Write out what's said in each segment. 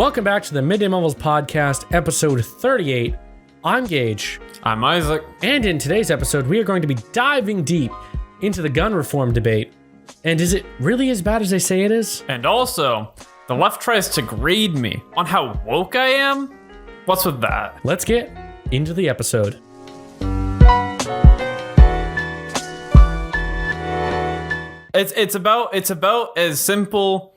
Welcome back to the Midday Mumbles Podcast, episode 38. I'm Gage. I'm Isaac. And in today's episode, we are going to be diving deep into the gun reform debate. And is it really as bad as they say it is? And also, the left tries to grade me on how woke I am. What's with that? Let's get into the episode. It's about as simple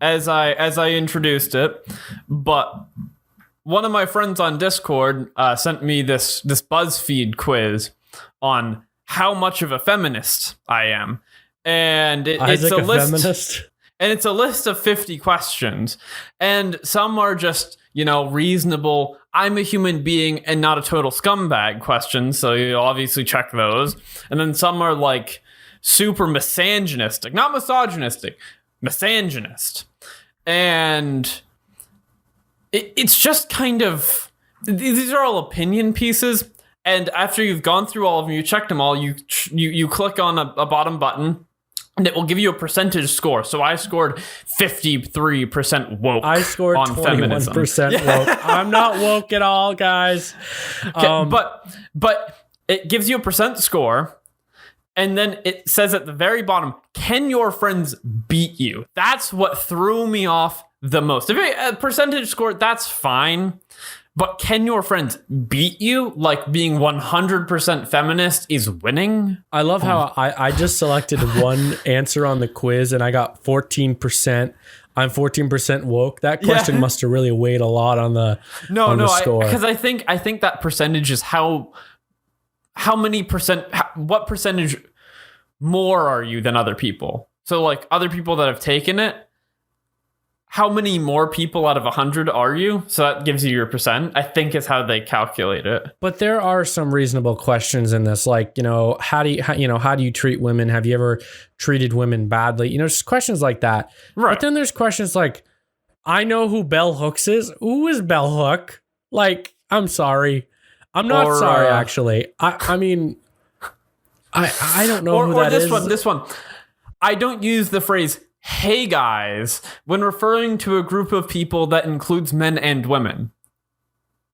as I introduced it, but one of my friends on Discord sent me this BuzzFeed quiz on how much of a feminist I am, and it's a list. Feminist? And it's a list of 50 questions, and some are just, reasonable, I'm a human being and not a total scumbag questions, so you obviously check those. And then some are like super misogynistic, not misogynistic, misogynist. And it's just kind of, these are all opinion pieces. And after you've gone through all of them, you checked them all, you click on a bottom button, and it will give you a percentage score. So I scored 53% woke. I scored on 21% woke. I'm not woke at all, guys. Okay, but it gives you a percent score. And then it says at the very bottom, can your friends beat you? That's what threw me off the most. If a percentage score, that's fine. But can your friends beat you? Like being 100% feminist is winning? I love how I just selected one answer on the quiz and I got 14%. I'm 14% woke. That question must have really weighed a lot on the score. Because I think that percentage is how many percent, what percentage more are you than other people? So like other people that have taken it, how many more people out of 100 are you? So that gives you your percent, I think is how they calculate it. But there are some reasonable questions in this. Like, how do you treat women? Have you ever treated women badly? Just questions like that. Right. But then there's questions like, I know who Bell Hooks is. Who is Bell Hook? Like, I'm sorry. I'm not sorry, actually. I mean, I don't know who that is. This one. I don't use the phrase, hey guys, when referring to a group of people that includes men and women.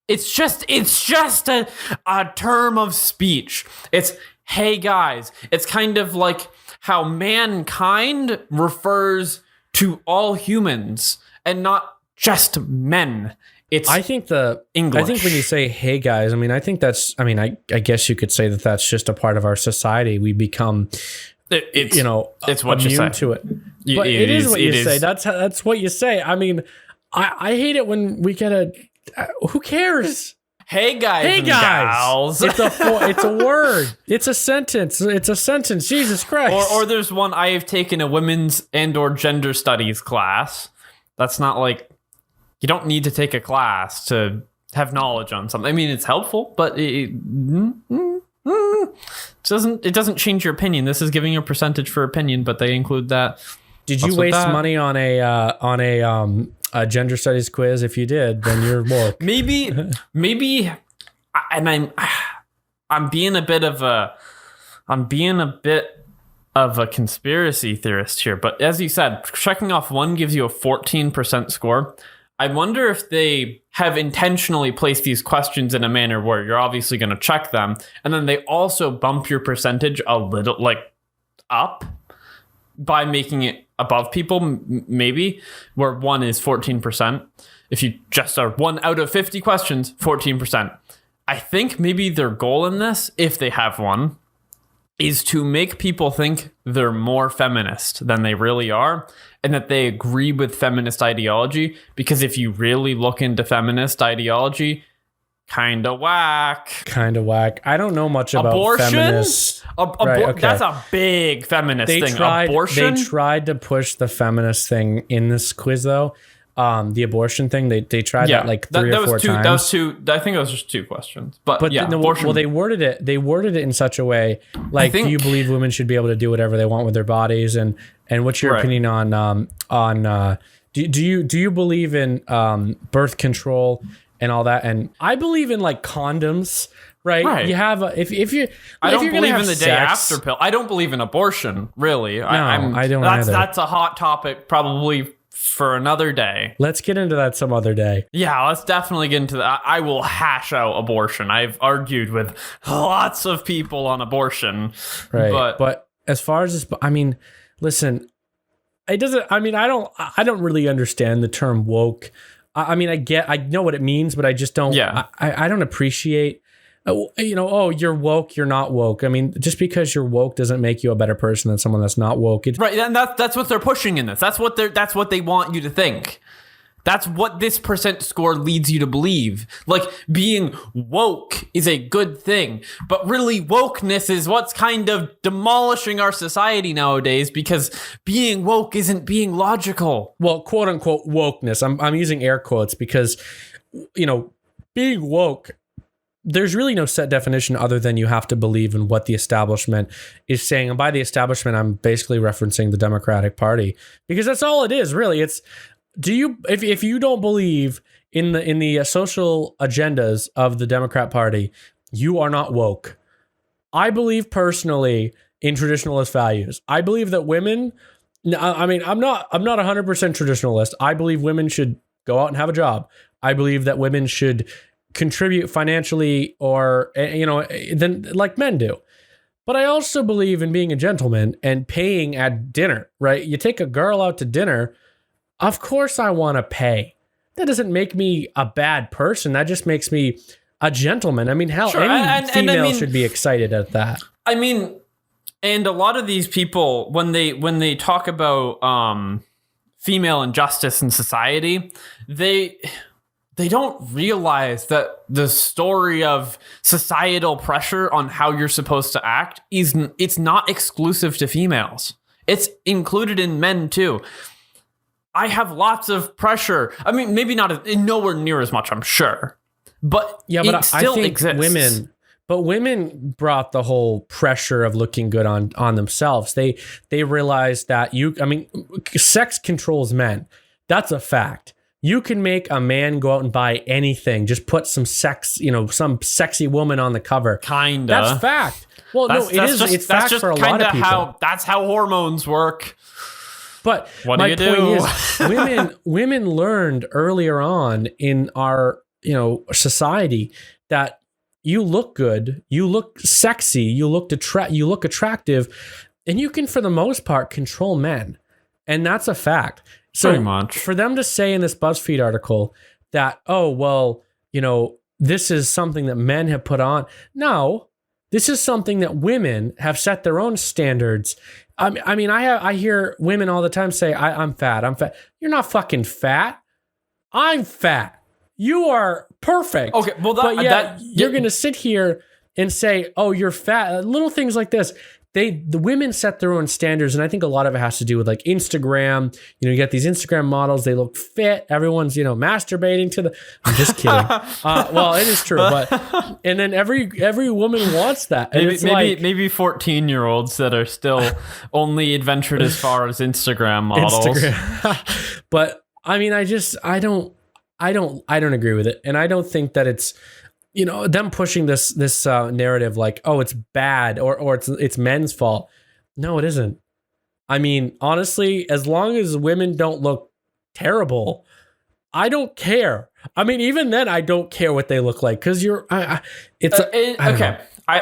It's just a term of speech. It's, hey guys. It's kind of like how mankind refers to all humans and not just men. I think when you say, hey guys, I guess you could say that that's just a part of our society. We become, it's what you say. To it. But it is what you say. That's what you say. I mean, I hate it when we get who cares? Hey guys, gals. It's a word. It's a sentence. Jesus Christ. Or there's one, I have taken a women's and or gender studies class. That's not like, you don't need to take a class to have knowledge on something. I mean, it's helpful, but it doesn't change your opinion. This is giving you a percentage for opinion, but they include that. Did you waste money on a gender studies quiz? If you did, then you're woke. Maybe, and I'm being a bit of a conspiracy theorist here. But as you said, checking off one gives you a 14% score. I wonder if they have intentionally placed these questions in a manner where you're obviously going to check them, and then they also bump your percentage a little, up by making it above people, maybe, where one is 14%. If you just are 1 out of 50 questions, 14%. I think maybe their goal in this, if they have one, is to make people think they're more feminist than they really are, and that they agree with feminist ideology, because if you really look into feminist ideology, kind of whack. I don't know much about feminists. Right, okay. That's a big feminist thing. Abortion? They tried to push the feminist thing in this quiz, though. The abortion thing, they tried that like three or four times. That was two. I think it was just 2 questions. But yeah, abortion. Well, they worded it in such a way like, do you believe women should be able to do whatever they want with their bodies? And what's your opinion on do you believe in birth control and all that? And I believe in like condoms. Right. You have if you. I don't believe in the day sex, after pill. I don't believe in abortion. Really. I don't either. That's a hot topic. Probably for another day. Let's get into that some other day. Yeah, let's definitely get into that. I will hash out abortion. I've argued with lots of people on abortion. Right. But as far as this, I mean, listen, it doesn't, I mean, I don't really understand the term woke. I mean, I know what it means, but I just don't, I don't appreciate, you're woke, you're not woke. I mean, just because you're woke doesn't make you a better person than someone that's not woke. Right, and that's what they're pushing in this. That's what they want you to think. That's what this percent score leads you to believe. Like, being woke is a good thing, but really wokeness is what's kind of demolishing our society nowadays, because being woke isn't being logical. Well, quote unquote wokeness. I'm using air quotes because, being woke, there's really no set definition other than you have to believe in what the establishment is saying. And by the establishment, I'm basically referencing the Democratic Party, because that's all it is, really. It's, if you don't believe in the social agendas of the Democrat Party, you are not woke. I believe personally in traditionalist values. I believe that women, I mean, I'm not 100% traditionalist. I believe women should go out and have a job. I believe that women should contribute financially or, than like men do. But I also believe in being a gentleman and paying at dinner, right? You take a girl out to dinner, of course I want to pay. That doesn't make me a bad person. That just makes me a gentleman. I mean, hell, sure. Any female should be excited at that. I mean, and a lot of these people, when they talk about female injustice in society, they don't realize that the story of societal pressure on how you're supposed to act it's not exclusive to females. It's included in men too. I have lots of pressure. I mean, maybe not nowhere near as much, I'm sure, but it still exists. Women brought the whole pressure of looking good on themselves. They realized that sex controls men. That's a fact. You can make a man go out and buy anything. Just put some some sexy woman on the cover. Kinda. That's fact. Well, it's fact for a lot of people. That's how hormones work. But what my do you point do? is, women learned earlier on in our society that you look good, you look sexy, you look attractive, and you can, for the most part, control men, and that's a fact. So pretty much. For them to say in this BuzzFeed article that, this is something that men have put on. No, this is something that women have set their own standards. I mean, I hear women all the time say, I'm fat. I'm fat. You're not fucking fat. I'm fat. You are perfect. Okay, well, you're going to sit here and say, oh, you're fat. Little things like this. The women set their own standards, and I think a lot of it has to do with like Instagram. You get these Instagram models; they look fit. Everyone's masturbating to the. I'm just kidding. Well, it is true, and then every woman wants that. And maybe 14-year-olds that are still only adventured as far as Instagram models. But I mean, I don't agree with it, and I don't think that it's. Them pushing this narrative like, oh, it's bad or it's men's fault. No, it isn't. I mean, honestly, as long as women don't look terrible, I don't care. I mean, even then, I don't care what they look like because okay.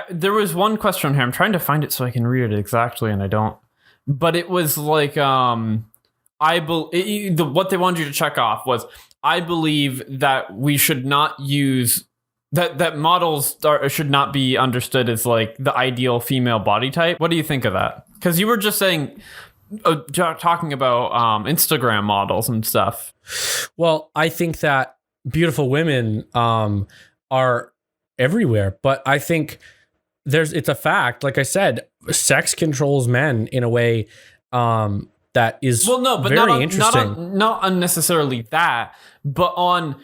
There was one question here. I'm trying to find it so I can read it exactly, and I don't. But it was like, what they wanted you to check off was, I believe that we should not use. That models should not be understood as like the ideal female body type. What do you think of that? Because you were just saying, talking about Instagram models and stuff. Well, I think that beautiful women are everywhere, but I think it's a fact. Like I said, sex controls men in a way that is very interesting. Not unnecessarily that, but on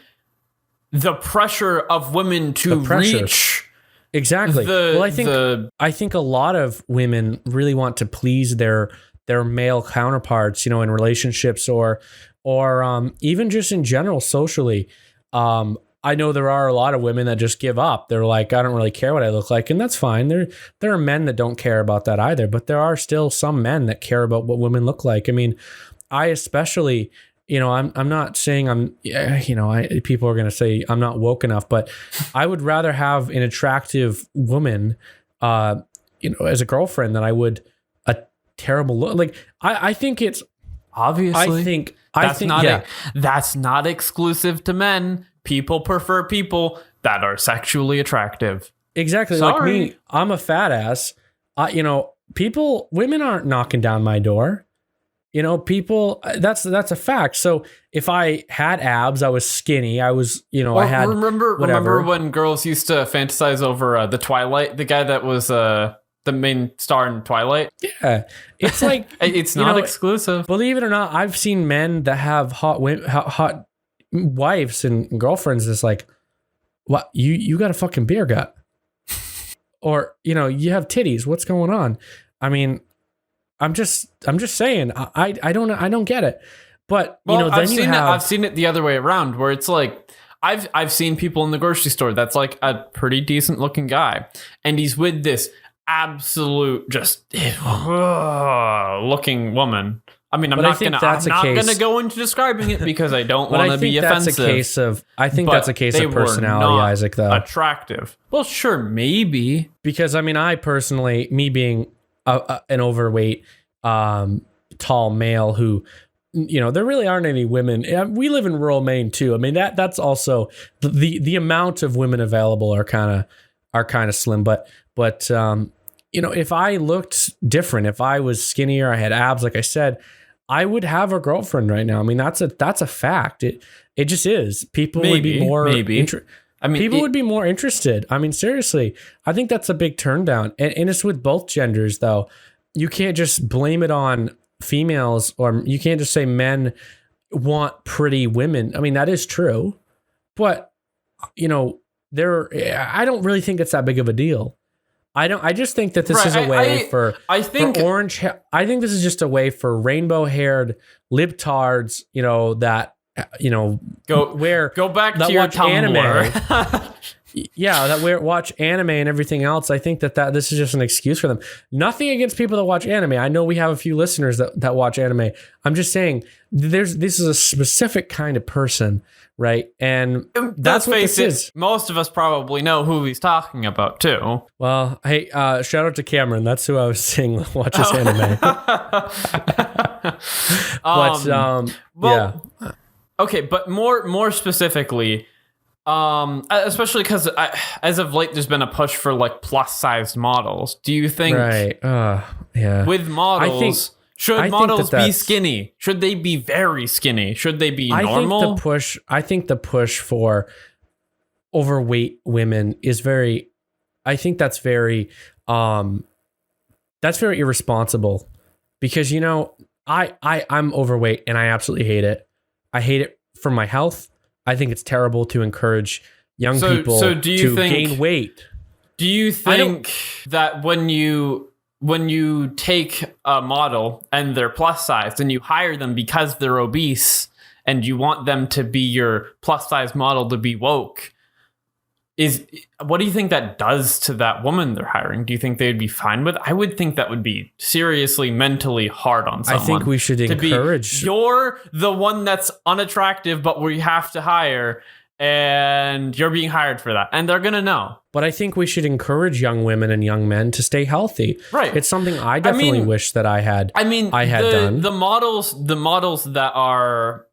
the pressure of women to reach. Exactly. I think a lot of women really want to please their male counterparts, in relationships or even just in general socially. I know there are a lot of women that just give up. They're like, I don't really care what I look like, and that's fine. There are men that don't care about that either, but there are still some men that care about what women look like. I mean, I especially I'm not saying people are going to say I'm not woke enough, but I would rather have an attractive woman, as a girlfriend than I would a terrible look. Like, I think it's obviously, that's not exclusive to men. People prefer people that are sexually attractive. Exactly. Sorry. Like me, I'm a fat ass. Women aren't knocking down my door. That's a fact. So if I had abs, I was skinny, I was, I had remember when girls used to fantasize over the Twilight, the guy that was the main star in Twilight? Yeah. It's like it's not exclusive. Believe it or not, I've seen men that have hot wives and girlfriends that's like, what, you got a fucking beer gut. Or, you have titties. What's going on? I mean, I'm just saying, I don't get it. But, then I've seen it the other way around, where it's like, I've seen people in the grocery store that's like a pretty decent looking guy, and he's with this absolute just looking woman. I mean, I'm not gonna go into describing it because I don't want to be offensive. I think that's a case of personality, Isaac, though. Attractive. Well, sure, maybe. Because I personally, me being an overweight, tall male who, there really aren't any women. We live in rural Maine too. I mean, that's also the amount of women available are kind of slim. But if I looked different, if I was skinnier, I had abs, like I said, I would have a girlfriend right now. I mean, that's a fact. It just is. People would be more people would be more interested. I mean, seriously, I think that's a big turn down. And it's with both genders, though. You can't just blame it on females, or you can't just say men want pretty women. I mean, that is true. But, I don't really think it's that big of a deal. I just think that this is a way for orange. I think this is just a way for rainbow-haired libtards, that go back to your Tumblr. Anime. Watch anime and everything else. I think that this is just an excuse for them. Nothing against people that watch anime. I know we have a few listeners that watch anime. I'm just saying this is a specific kind of person, right? And that's what this is. Most of us probably know who he's talking about too. Well, hey, shout out to Cameron. That's who I was saying watches anime. Okay, but more specifically, especially because as of late, there's been a push for like plus sized models. Do you think with models, should models be skinny? Should they be very skinny? Should they be normal? I think the push for overweight women is very, I think that's very irresponsible, because, I'm overweight and I absolutely hate it. I hate it for my health. I think it's terrible to encourage young people to gain weight. Do you think that when you take a model and they're plus sized and you hire them because they're obese and you want them to be your plus size model to be woke, what do you think that does to that woman they're hiring? Do you think they'd be fine with it? I would think that would be seriously mentally hard on someone. I think we should encourage. You're the one that's unattractive, but we have to hire, and you're being hired for that, and they're gonna know. But I think we should encourage young women and young men to stay healthy. Right. It's something I definitely wish that I had. Done. The models that are,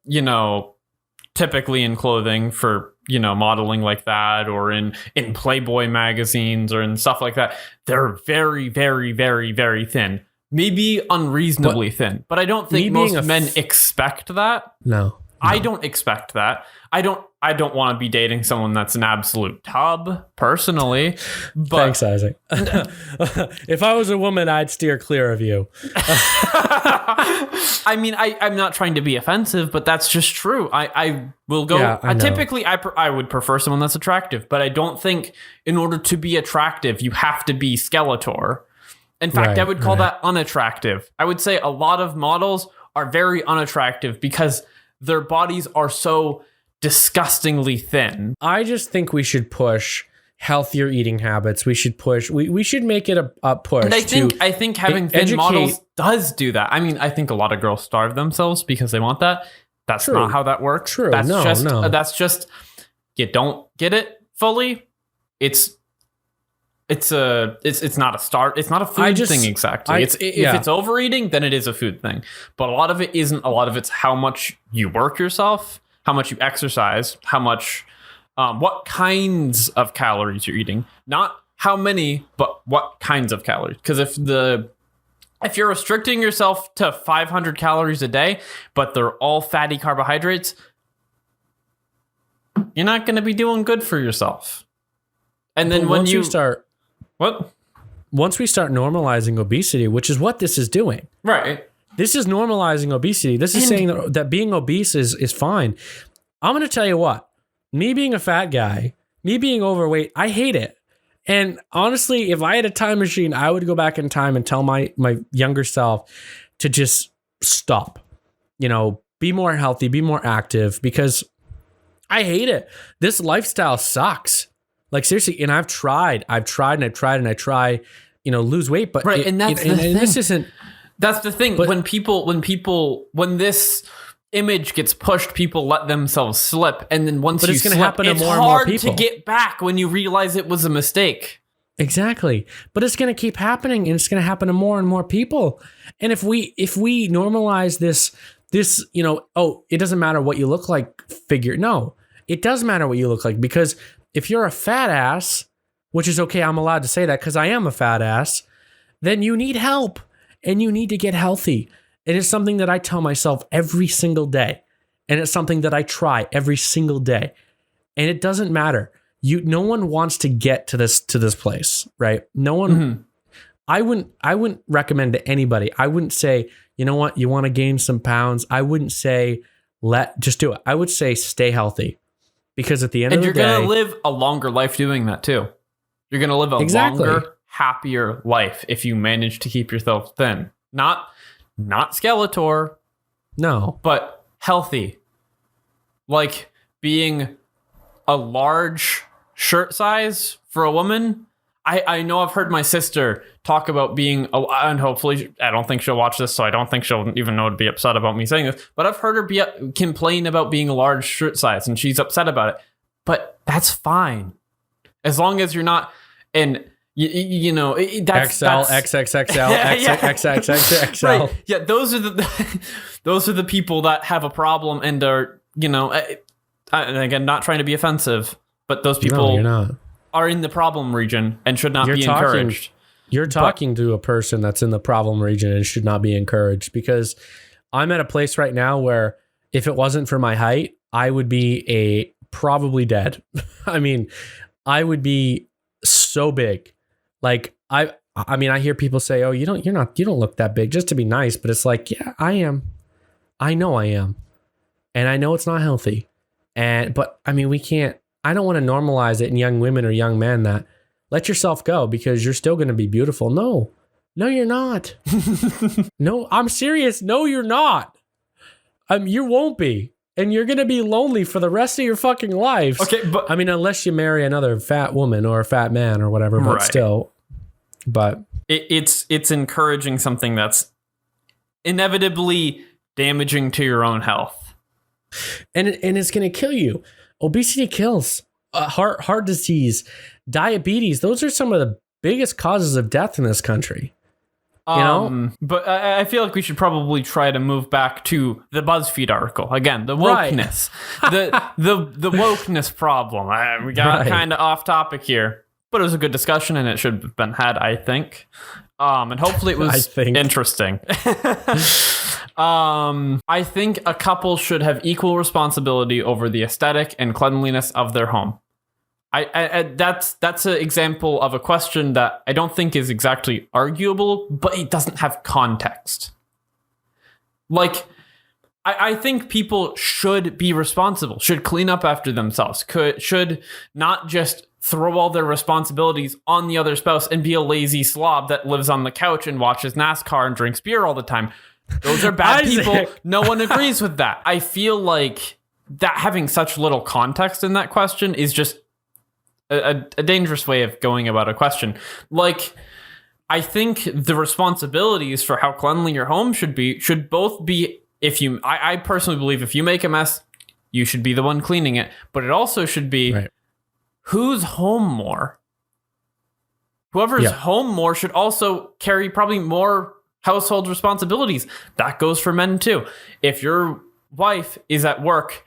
typically in clothing for, modeling like that, or in Playboy magazines or in stuff like that, they're very, very, very, very thin. Maybe unreasonably thin. But I don't think most men expect that. No. I don't expect that. I don't want to be dating someone that's an absolute tub, personally. But thanks, Isaac. If I was a woman, I'd steer clear of you. I mean, I'm not trying to be offensive, but that's just true. I will go. Yeah, typically, I would prefer someone that's attractive, but I don't think in order to be attractive, you have to be Skeletor. In fact, I would call that unattractive. I would say a lot of models are very unattractive because their bodies are so disgustingly thin. I just think we should push healthier eating habits. We should push. We should make it a push. And I think having thin models does do that. I mean, I think a lot of girls starve themselves because they want that. That's not how that works. True. That's just you don't get it fully. It's not a start. It's not a food thing exactly. If it's overeating, then it is a food thing. But a lot of it isn't. A lot of it's how much you work yourself, how much you exercise, how much, what kinds of calories you're eating. Not how many, but what kinds of calories. Because if you're restricting yourself to 500 calories a day, but they're all fatty carbohydrates, you're not going to be doing good for yourself. And then once we start normalizing obesity, which is what this is doing. Right. This is normalizing obesity. This is saying that being obese is fine. I'm going to tell you what, me being a fat guy, me being overweight, I hate it. And honestly, if I had a time machine, I would go back in time and tell my younger self to just stop, be more healthy, be more active, because I hate it. This lifestyle sucks. Like seriously, and I've tried, and I try, lose weight, but right, and that's the thing. This isn't. That's the thing. But when this image gets pushed, people let themselves slip, and then once you slip, it's hard to get back when you realize it was a mistake. Exactly, but it's going to keep happening, and it's going to happen to more and more people. And if we normalize this, it doesn't matter what you look like. Figure no, it does matter what you look like, because if you're a fat ass, which is okay, I'm allowed to say that because I am a fat ass, then you need help and you need to get healthy. And it's something that I tell myself every single day. And it's something that I try every single day. And it doesn't matter. No one wants to get to this place, right? No one, I wouldn't recommend to anybody. I wouldn't say, you know what, you want to gain some pounds. I wouldn't say, just do it. I would say, stay healthy. Because at the end of the day... And you're going to live a longer life doing that too. You're going to live a longer, happier life if you manage to keep yourself thin. Not Skeletor. No. But healthy. Like being a large shirt size for a woman. I know I've heard my sister talk about being, and hopefully, I don't think she'll watch this, so I don't think she'll even know to be upset about me saying this, but I've heard her complain about being a large shirt size, and she's upset about it. But that's fine. As long as you're not, and that's XL, XXXL, XXXXL. Right. Yeah, those are the people that have a problem and are, and again, not trying to be offensive, but those people you're not. Are in the problem region and should not be encouraged. You're talking to a person that's in the problem region and should not be encouraged, because I'm at a place right now where if it wasn't for my height, I would be probably dead. I mean, I would be so big. Like I hear people say, "Oh, you don't look that big," just to be nice, but it's like, yeah, I am. I know I am. And I know it's not healthy. But we can't. I don't want to normalize it in young women or young men that let yourself go because you're still going to be beautiful. No, you're not. No, I'm serious. No, you're not. You won't be. And you're going to be lonely for the rest of your fucking life. Okay, but unless you marry another fat woman or a fat man or whatever, but still. But it's encouraging something that's inevitably damaging to your own health. And it's going to kill you. Obesity kills. Heart disease, diabetes. Those are some of the biggest causes of death in this country. But I feel like we should probably try to move back to the BuzzFeed article again. The wokeness, the wokeness problem. We got kind of off topic here, but it was a good discussion and it should have been had, I think. And hopefully it was interesting. I think a couple should have equal responsibility over the aesthetic and cleanliness of their home. That's an example of a question that I don't think is exactly arguable, but it doesn't have context. Like, I think people should be responsible, should clean up after themselves, should not just throw all their responsibilities on the other spouse and be a lazy slob that lives on the couch and watches NASCAR and drinks beer all the time. Those are bad people. No one agrees with that. I feel like that having such little context in that question is just a dangerous way of going about a question. Like, I think the responsibilities for how cleanly your home should both be I personally believe if you make a mess, you should be the one cleaning it. But it also should be who's home more. Whoever's home more should also carry probably more household responsibilities. That goes for men too. If your wife is at work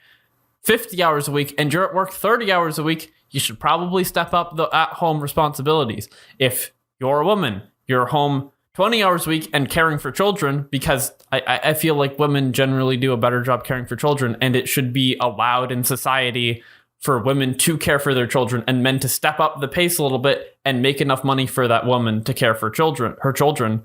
50 hours a week and you're at work 30 hours a week, you should probably step up the at-home responsibilities. If you're a woman, you're home 20 hours a week and caring for children, because I feel like women generally do a better job caring for children, and it should be allowed in society for women to care for their children and men to step up the pace a little bit and make enough money for that woman to care for her children.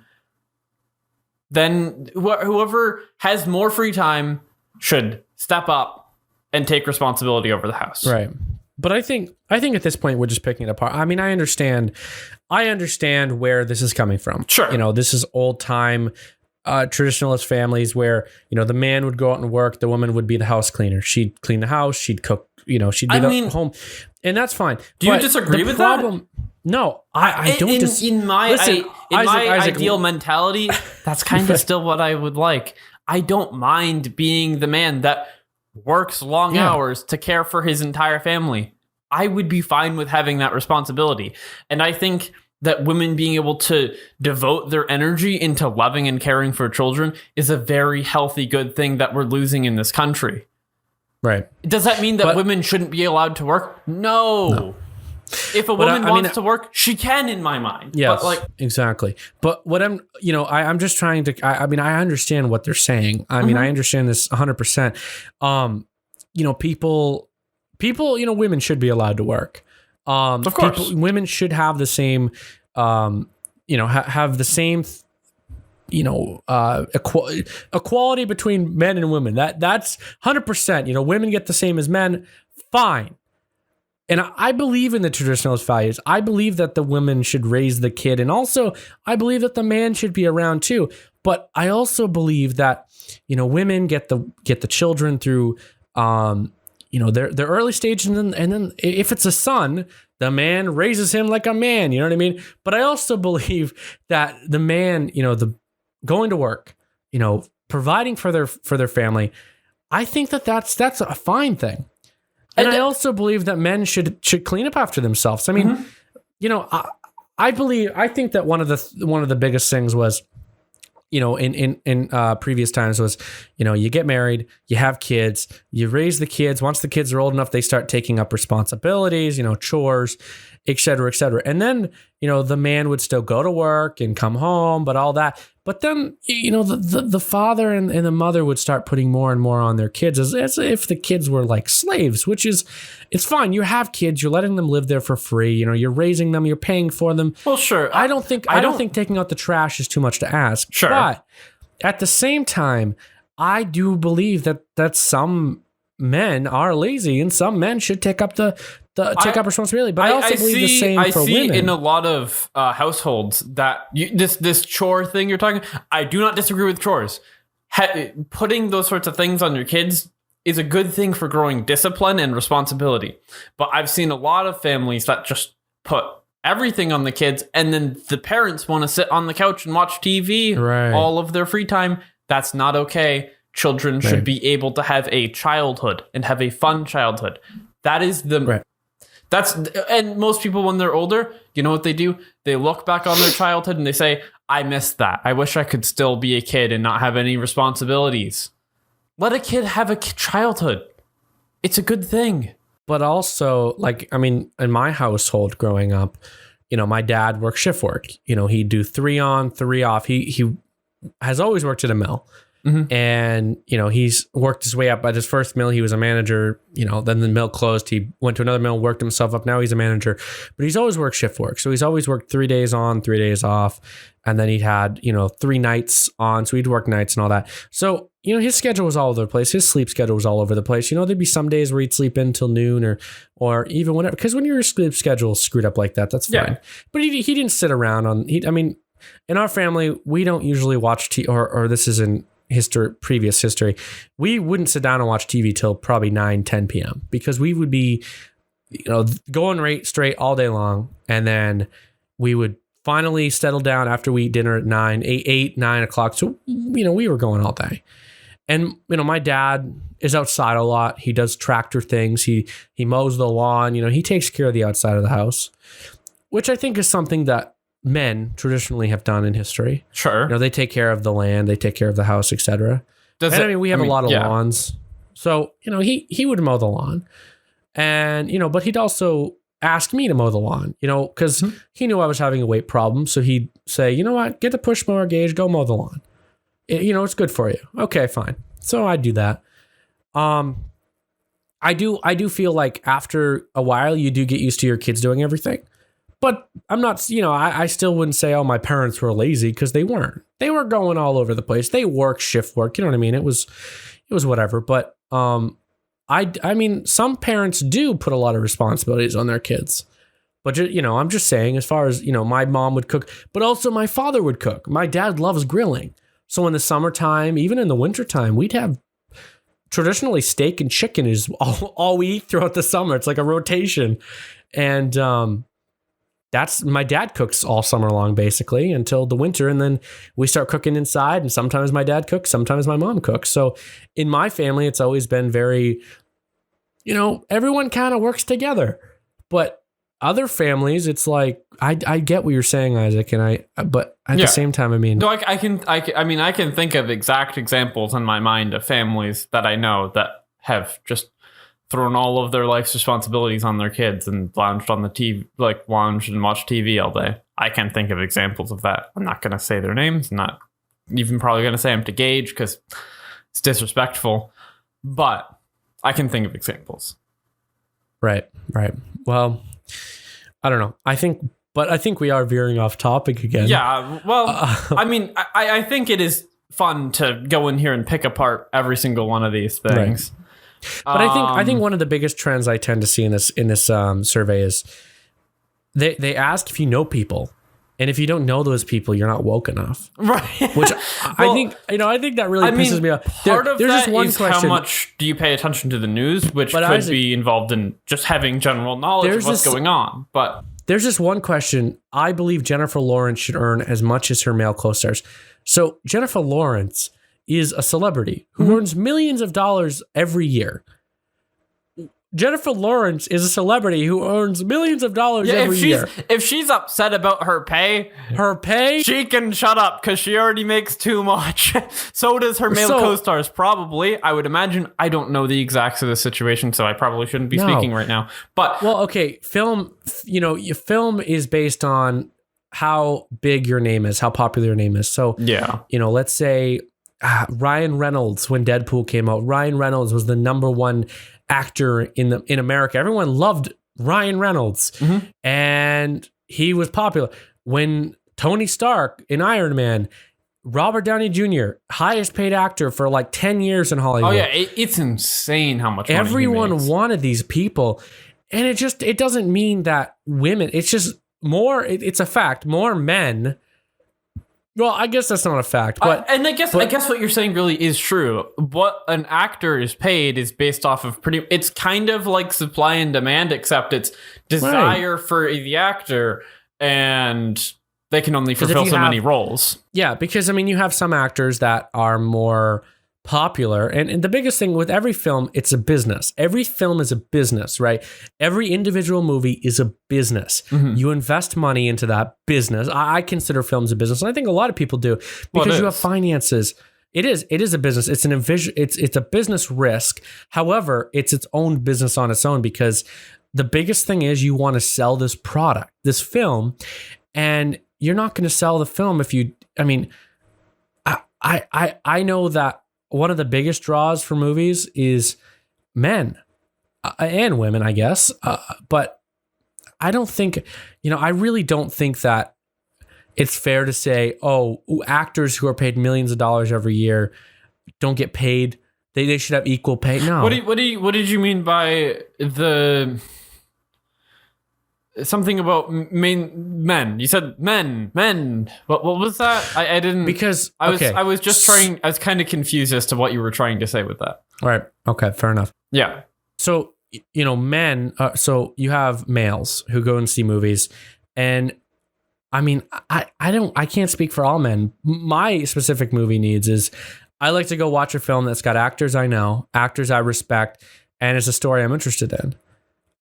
Then whoever has more free time should step up and take responsibility over the house. Right. But I think at this point we're just picking it apart. I mean, I understand where this is coming from. Sure. You know, this is old time traditionalist families where, you know, the man would go out and work, the woman would be the house cleaner. She'd clean the house, she'd cook, you know, she'd be the home. And that's fine. Do you disagree with that? No, I don't. In my ideal mentality, that's kind of still what I would like. I don't mind being the man that works long hours to care for his entire family. I would be fine with having that responsibility. And I think that women being able to devote their energy into loving and caring for children is a very healthy, good thing that we're losing in this country. Right. Does that mean that women shouldn't be allowed to work? No. If a woman wants to work, she can, in my mind. Yes, exactly. But what I'm just trying to, I understand what they're saying. I mean, I understand this 100%. People, women should be allowed to work. Of course. Women should have the same, have the same, equality between men and women. That's 100%. Women get the same as men. Fine. And I believe in the traditionalist values. I believe that the women should raise the kid. And also, I believe that the man should be around too. But I also believe that, women get the children through, their early stage. And then if it's a son, the man raises him like a man. You know what I mean? But I also believe that the man, the going to work, providing for their family, I think that's a fine thing. And I also believe that men should clean up after themselves. I mean, I think that one of the biggest things was, in previous times was, you get married, you have kids, you raise the kids. Once the kids are old enough, they start taking up responsibilities, chores, et cetera, et cetera. And then, the man would still go to work and come home, but all that. But then, the father and the mother would start putting more and more on their kids as if the kids were like slaves, which is, it's fine. You have kids, you're letting them live there for free. You're raising them, you're paying for them. Well, sure. I don't think taking out the trash is too much to ask. Sure. But at the same time, I do believe that some men are lazy and some men should take up responsibility. But I also believe the same for women. I see in a lot of households that this chore thing you're talking. I do not disagree with chores. Putting those sorts of things on your kids is a good thing for growing discipline and responsibility. But I've seen a lot of families that just put everything on the kids, and then the parents want to sit on the couch and watch TV all of their free time. That's not okay. Children should be able to have a childhood and have a fun childhood. That is and most people when they're older, you know what they do? They look back on their childhood and they say, I missed that. I wish I could still be a kid and not have any responsibilities. Let a kid have a childhood. It's a good thing. But also, in my household growing up, my dad worked shift work. He'd do 3 on, 3 off. He has always worked at a mill. Mm-hmm. And, he's worked his way up. At his first mill, he was a manager, then the mill closed. He went to another mill, worked himself up. Now he's a manager, but he's always worked shift work. So he's always worked 3 days on, 3 days off. And then he had, 3 nights on. So he'd work nights and all that. So, his schedule was all over the place. His sleep schedule was all over the place. There'd be some days where he'd sleep in till noon or even whatever. Because when your sleep schedule is screwed up like that, that's fine. Yeah. But he didn't sit around in our family, we don't usually watch or this is in previous history, we wouldn't sit down and watch TV till probably 9-10 p.m. because we would be, going straight all day long. And then we would finally settle down after we eat dinner at 9 o'clock. So, we were going all day. And, my dad is outside a lot. He does tractor things. He mows the lawn. He takes care of the outside of the house, which I think is something that men traditionally have done in history. Sure. They take care of the land, they take care of the house, etc. We have a lot of lawns. So, he would mow the lawn. And, but he'd also ask me to mow the lawn, because he knew I was having a weight problem. So he'd say, you know what, get the push mower, Gage, go mow the lawn. It's good for you. Okay, fine. So I do that. I do feel like after a while, you do get used to your kids doing everything. But I'm not, I still wouldn't say, oh, my parents were lazy, because they weren't. They were going all over the place. They work shift work. You know what I mean? It was whatever. But I mean, some parents do put a lot of responsibilities on their kids. But, I'm just saying, as far as, my mom would cook, but also my father would cook. My dad loves grilling. So in the summertime, even in the wintertime, we'd have traditionally steak and chicken is all we eat throughout the summer. It's like a rotation. And that's my dad cooks all summer long, basically, until the winter. And then we start cooking inside. And sometimes my dad cooks, sometimes my mom cooks. So in my family, it's always been very, everyone kind of works together. But other families, it's like, I get what you're saying, Isaac, but at the same time, I mean, no, I can think of exact examples in my mind of families that I know that have just thrown all of their life's responsibilities on their kids and lounged on the TV, lounged and watched TV all day. I can think of examples of that. I'm not going to say their names. I'm not even probably going to say them to Gage because it's disrespectful, but I can think of examples. Right. Well, I don't know. I think we are veering off topic again. Yeah. Well, I think it is fun to go in here and pick apart every single one of these things. Right. But I think one of the biggest trends I tend to see in this survey is they asked if you know people, and if you don't know those people, you're not woke enough. Right. Which I think that really pisses me off. Part of that is how much do you pay attention to the news, which could be involved in just having general knowledge of what's going on. But there's just one question. I believe Jennifer Lawrence should earn as much as her male co-stars. So Jennifer Lawrence is a celebrity who earns millions of dollars every year. Jennifer Lawrence is a celebrity who earns millions of dollars every year. If she's upset about her pay, she can shut up because she already makes too much. So does her male co-stars, probably. I would imagine. I don't know the exacts of the situation, so I probably shouldn't be speaking right now. But okay, film is based on how big your name is, how popular your name is. So let's say Ryan Reynolds, when Deadpool came out, Ryan Reynolds was the number one actor in America. Everyone loved Ryan Reynolds, and he was popular. When Tony Stark in Iron Man, Robert Downey Jr., highest paid actor for like 10 years in Hollywood. Oh yeah, it's insane how much money everyone wanted these people, and it doesn't mean that women. It's just more. It's a fact. More men. Well, I guess that's not a fact, but I guess what you're saying really is true. What an actor is paid is based off of it's kind of like supply and demand, except it's desire for the actor, and they can only fulfill so many roles. Yeah, because you have some actors that are more popular, and the biggest thing with every film, it's a business. Every film is a business, right? Every individual movie is a business. You invest money into that business. I consider films a business, and I think a lot of people do, because you have finances. It is a business. It's a business risk. However, it's its own business on its own, because the biggest thing is you want to sell this product, this film, and you're not going to sell the film if you. I know that one of the biggest draws for movies is men and women, I guess. But I don't think, I really don't think that it's fair to say, actors who are paid millions of dollars every year don't get paid. They should have equal pay. No. What did you mean by the something about men? You said men. What was that? I didn't, because I was just trying. I was kind of confused as to what you were trying to say with that. All right. Okay. Fair enough. Yeah. So men. So you have males who go and see movies, and I can't speak for all men. My specific movie needs is I like to go watch a film that's got actors I know, actors I respect, and it's a story I'm interested in.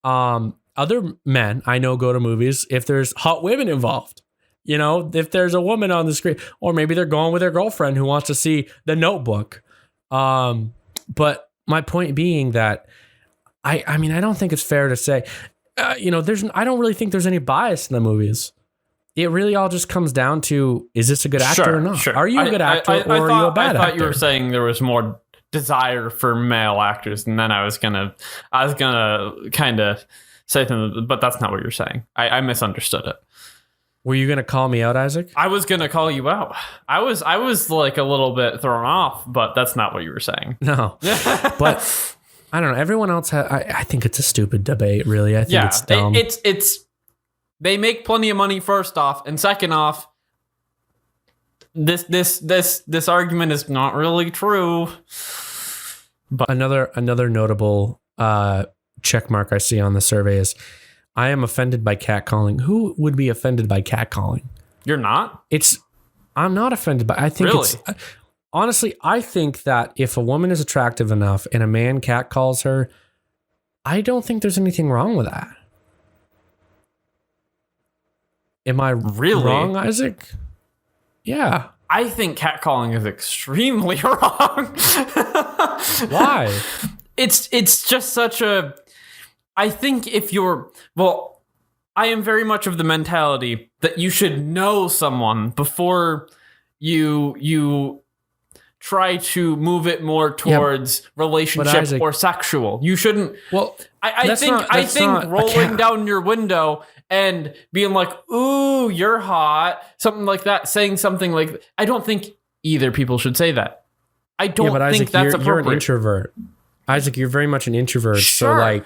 Other men I know go to movies if there's hot women involved. You know, if there's a woman on the screen, or maybe they're going with their girlfriend who wants to see The Notebook. But my point being that I mean, I don't think it's fair to say, I don't really think there's any bias in the movies. It really all just comes down to, is this a good actor or not? Sure. Are you a good actor or are you a bad actor? I thought you were saying there was more desire for male actors, and then I was gonna kind of say something, but that's not what you're saying. I misunderstood it. Were you gonna call me out, Isaac? I was gonna call you out. I was like a little bit thrown off, but that's not what you were saying. No, but I don't know. Everyone else I think it's a stupid debate. Really, I think it's dumb. It's they make plenty of money. First off, and second off, this argument is not really true. But another notable check mark I see on the survey is, I am offended by catcalling. Who would be offended by catcalling? You're not? I'm not offended by. I think really? Honestly, I think that if a woman is attractive enough and a man catcalls her, I don't think there's anything wrong with that. Am I really wrong, Isaac? Yeah. I think catcalling is extremely wrong. Why? It's just such a... I think if you're... Well, I am very much of the mentality that you should know someone before you try to move it more towards relationship Isaac, or sexual. You shouldn't... Well, I think rolling down your window and being like, ooh, you're hot, something like that, saying something like... I don't think either people should say that. I don't think Isaac, that's appropriate. You're an introvert. Isaac, you're very much an introvert. Sure. So like...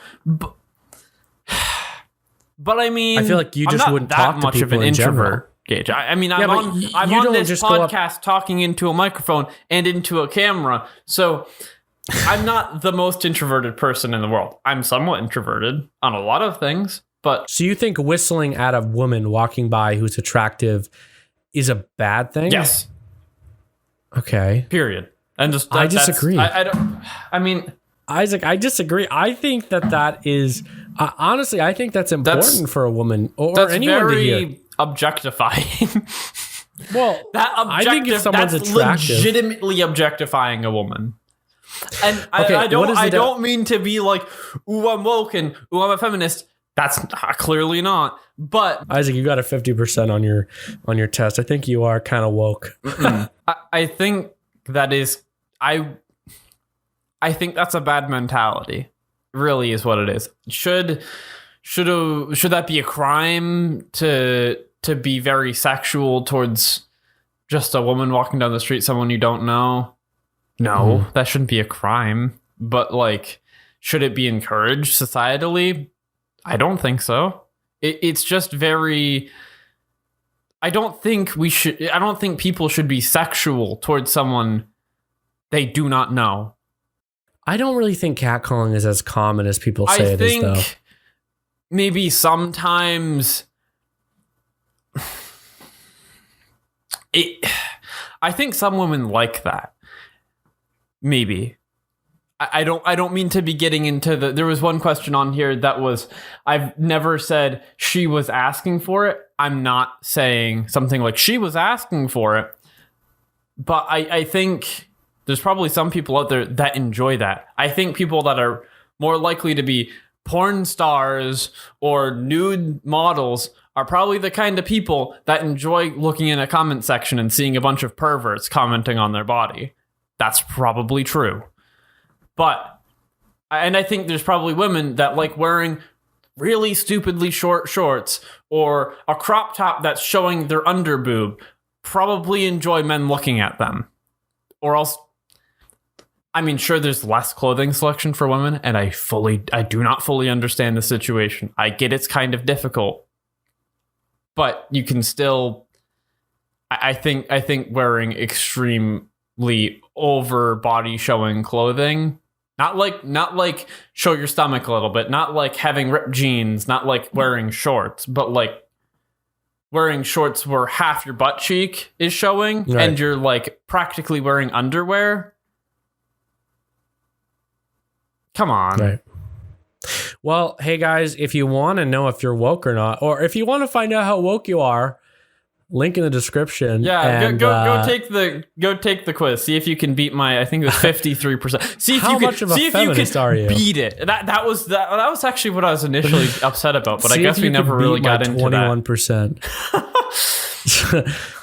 But I mean, I feel like you just wouldn't talk to people in general. Gage. I mean, I'm on this podcast talking into a microphone and into a camera, so I'm not the most introverted person in the world. I'm somewhat introverted on a lot of things, but... So you think whistling at a woman walking by who's attractive is a bad thing? Yes. Okay. Period. And just I disagree. I mean... Isaac, I disagree. I think that is... honestly, I think that's important for a woman or anyone to hear. That's very objectifying. Well, I think if someone's attractive... legitimately objectifying a woman. And okay, I don't mean to be like, ooh, I'm woke and ooh, I'm a feminist. That's clearly not. But Isaac, you got a 50% on your test. I think you are kind of woke. I think that is... I think that's a bad mentality. Really is what it is. Should that be a crime to be very sexual towards just a woman walking down the street, someone you don't know? No, that shouldn't be a crime. But like, should it be encouraged societally? I don't think so. It's just very... I don't think people should be sexual towards someone they do not know. I don't really think catcalling is as common as people say it is, though. I think maybe sometimes... I think some women like that. Maybe. I don't mean to be getting into the... There was one question on here that was... I've never said she was asking for it. I'm not saying something like she was asking for it. But I think... There's probably some people out there that enjoy that. I think people that are more likely to be porn stars or nude models are probably the kind of people that enjoy looking in a comment section and seeing a bunch of perverts commenting on their body. That's probably true. And I think there's probably women that like wearing really stupidly short shorts or a crop top that's showing their underboob, probably enjoy men looking at them. Or else... I mean, sure, there's less clothing selection for women, and I do not fully understand the situation. I get it's kind of difficult, but you can still... I think wearing extremely over body showing clothing, not like show your stomach a little bit, not like having ripped jeans, not like wearing shorts, but like wearing shorts where half your butt cheek is showing, right, and you're like practically wearing underwear. Come on. Right. Well, hey guys, if you want to know if you're woke or not, or if you want to find out how woke you are, link in the description. Yeah, and, go take the quiz. See if you can beat my. I think it was 53%. See if how you can. much of a See if you feminist can are you? beat it. That was actually what I was initially upset about, but I See guess if we you never could really beat got my into 21%.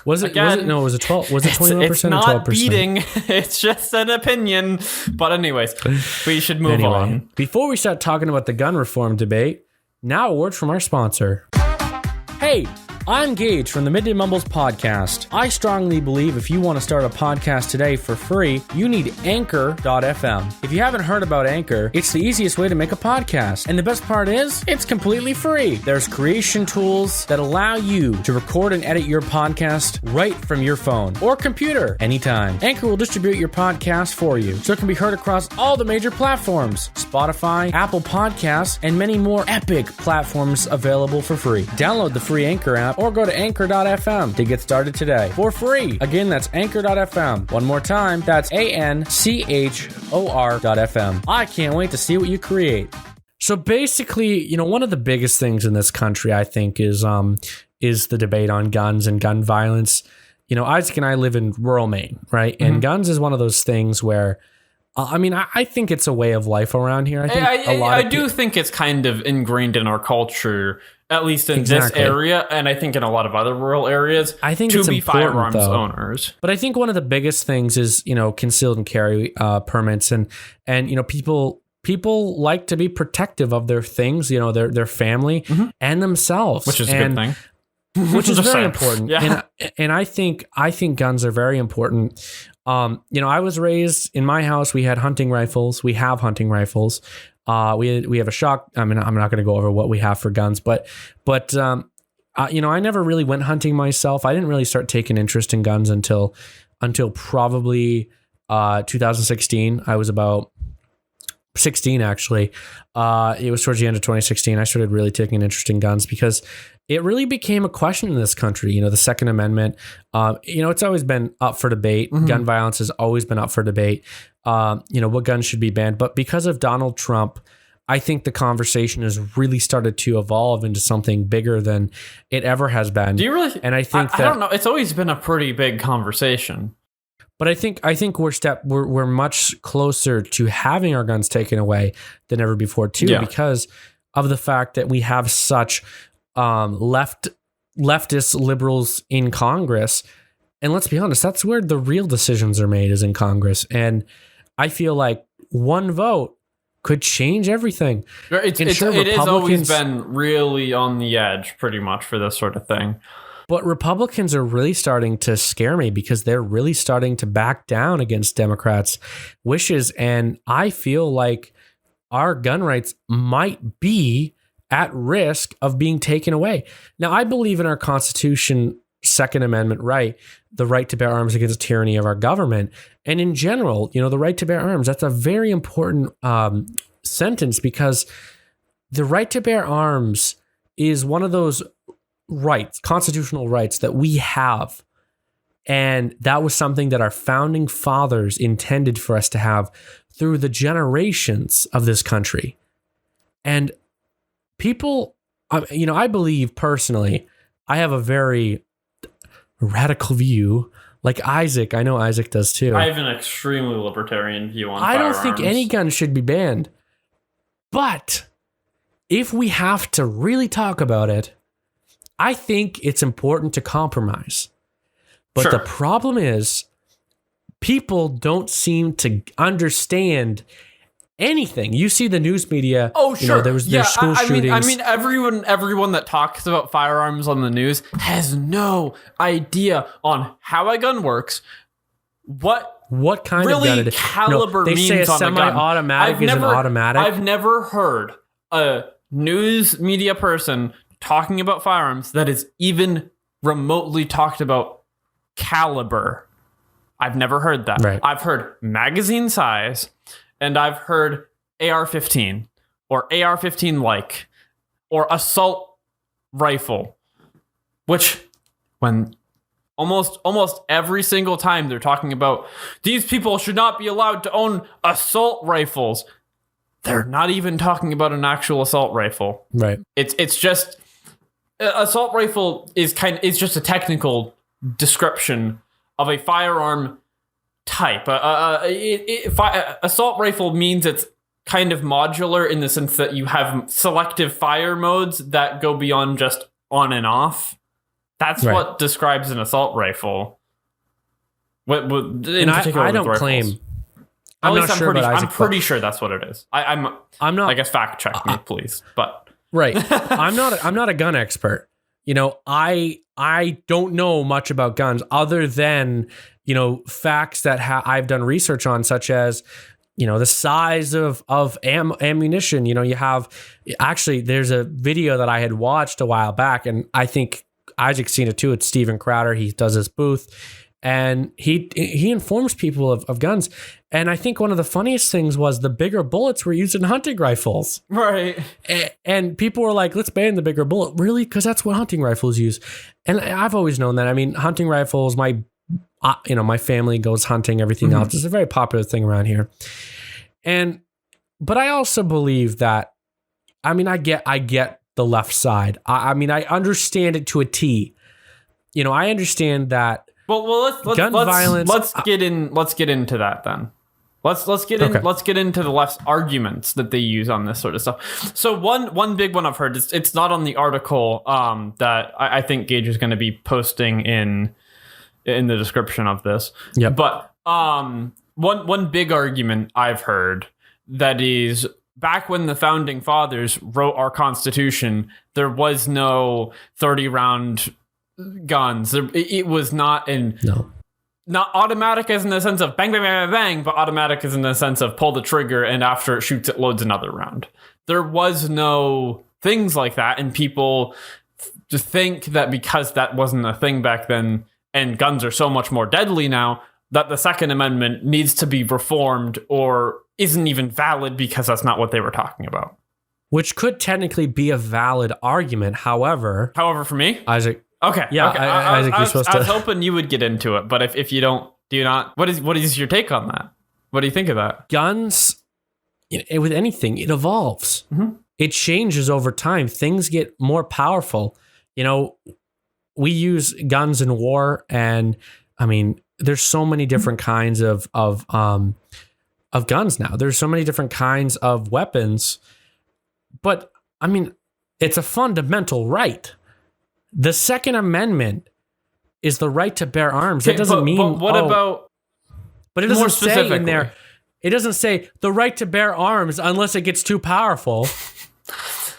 Was it? No, it was a 12. Was it 21% it's or 12%? not beating. It's just an opinion. But anyways, we should move on. Before we start talking about the gun reform debate, now a word from our sponsor. Hey, I'm Gage from the Midday Mumbles Podcast. I strongly believe if you want to start a podcast today for free, you need Anchor.fm. If you haven't heard about Anchor, it's the easiest way to make a podcast. And the best part is, it's completely free. There's creation tools that allow you to record and edit your podcast right from your phone or computer anytime. Anchor will distribute your podcast for you, so it can be heard across all the major platforms: Spotify, Apple Podcasts, and many more epic platforms available for free. Download the free Anchor app or go to Anchor.fm to get started today for free. Again, that's Anchor.fm. One more time, that's ANCHOR.fm. I can't wait to see what you create. So basically, one of the biggest things in this country, I think, is the debate on guns and gun violence. Isaac and I live in rural Maine, right? And guns is one of those things where, I think it's a way of life around here. I do think it's kind of ingrained in our culture, at least in this area, and I think in a lot of other rural areas, I think to it's be important, firearms owners. But I think one of the biggest things is, concealed and carry permits, and people like to be protective of their things, their family and themselves, which is a good thing. Which is very important. Yeah. And I think guns are very important. I was raised in my house. We had hunting rifles. We have hunting rifles. We have a shock. I'm not going to go over what we have for guns, but I never really went hunting myself. I didn't really start taking interest in guns until probably 2016. I was about 16, actually. It was towards the end of 2016. I started really taking an interest in guns because it really became a question in this country. The Second Amendment, it's always been up for debate. Gun violence has always been up for debate. What guns should be banned. But because of Donald Trump, I think the conversation has really started to evolve into something bigger than it ever has been. Do you really? And I think I don't know. It's always been a pretty big conversation. But I think we're much closer to having our guns taken away than ever before too, because of the fact that we have such leftist liberals in Congress. And let's be honest, that's where the real decisions are made, is in Congress. And I feel like one vote could change everything. It has always been really on the edge pretty much for this sort of thing. But Republicans are really starting to scare me because they're really starting to back down against Democrats' wishes. And I feel like our gun rights might be at risk of being taken away. Now, I believe in our Constitution, Second Amendment right, the right to bear arms against the tyranny of our government. And in general, the right to bear arms, that's a very important sentence, because the right to bear arms is one of those rights, constitutional rights that we have. And that was something that our founding fathers intended for us to have through the generations of this country. And people, I believe personally, I have a very radical view, like Isaac. I know Isaac does too. I have an extremely libertarian view on I firearms. don't think any gun should be banned. But if we have to really talk about it, I think it's important to compromise. But the problem is, people don't seem to understand anything. You see the news media. Oh, sure. There's school shootings. I mean, everyone that talks about firearms on the news has no idea on how a gun works, what kind of gun it is. Caliber they means say a on a gun. Semi-automatic is an automatic. I've never heard a news media person talking about firearms that is even remotely talked about caliber. I've never heard that. Right. I've heard magazine size, and I've heard AR-15 or AR-15 like, or assault rifle. which when almost every single time they're talking about these people should not be allowed to own assault rifles, they're not even talking about an actual assault rifle. Right. It's just assault rifle is just a technical description of a firearm type. Assault rifle means it's kind of modular in the sense that you have selective fire modes that go beyond just on and off. That's what describes an assault rifle. I don't claim. I'm pretty sure that's what it is. I'm not. I guess fact check me, please. But right, I'm not a gun expert. I don't know much about guns other than facts that I've done research on, such as the size of ammunition. You have there's a video that I had watched a while back, and I think Isaac's seen it too. It's Steven Crowder. He does his booth, and he informs people of guns. And I think one of the funniest things was the bigger bullets were used in hunting rifles. Right. And people were like, let's ban the bigger bullet. Really? Because that's what hunting rifles use. And I've always known that. I mean, hunting rifles, my family goes hunting, everything else. It's a very popular thing around here. But I also believe that, I get the left side. I understand it to a T. I understand that. Well, let's get into that then. Let's get into the left's arguments that they use on this sort of stuff. So one big one I've heard, it's not on the article that I think Gage is going to be posting in the description of this. Yeah. But one big argument I've heard that is, back when the founding fathers wrote our Constitution, there was no 30-round guns. It was not not automatic as in the sense of bang, bang, bang, bang, bang, but automatic as in the sense of pull the trigger and after it shoots, it loads another round. There was no things like that, and people just think that because that wasn't a thing back then, and guns are so much more deadly now, that the Second Amendment needs to be reformed or isn't even valid because that's not what they were talking about. Which could technically be a valid argument. However, for me, Isaac. Okay. Yeah. Okay. Isaac, you're supposed to. I was hoping you would get into it, but if you don't, do you not? What is your take on that? What do you think of that? Guns, with anything, it evolves. Mm-hmm. It changes over time. Things get more powerful. We use guns in war, and there's so many different kinds of guns now. There's so many different kinds of weapons, but it's a fundamental right. The Second Amendment is the right to bear arms. That doesn't mean. But what about? But it doesn't say in there. It doesn't say the right to bear arms unless it gets too powerful.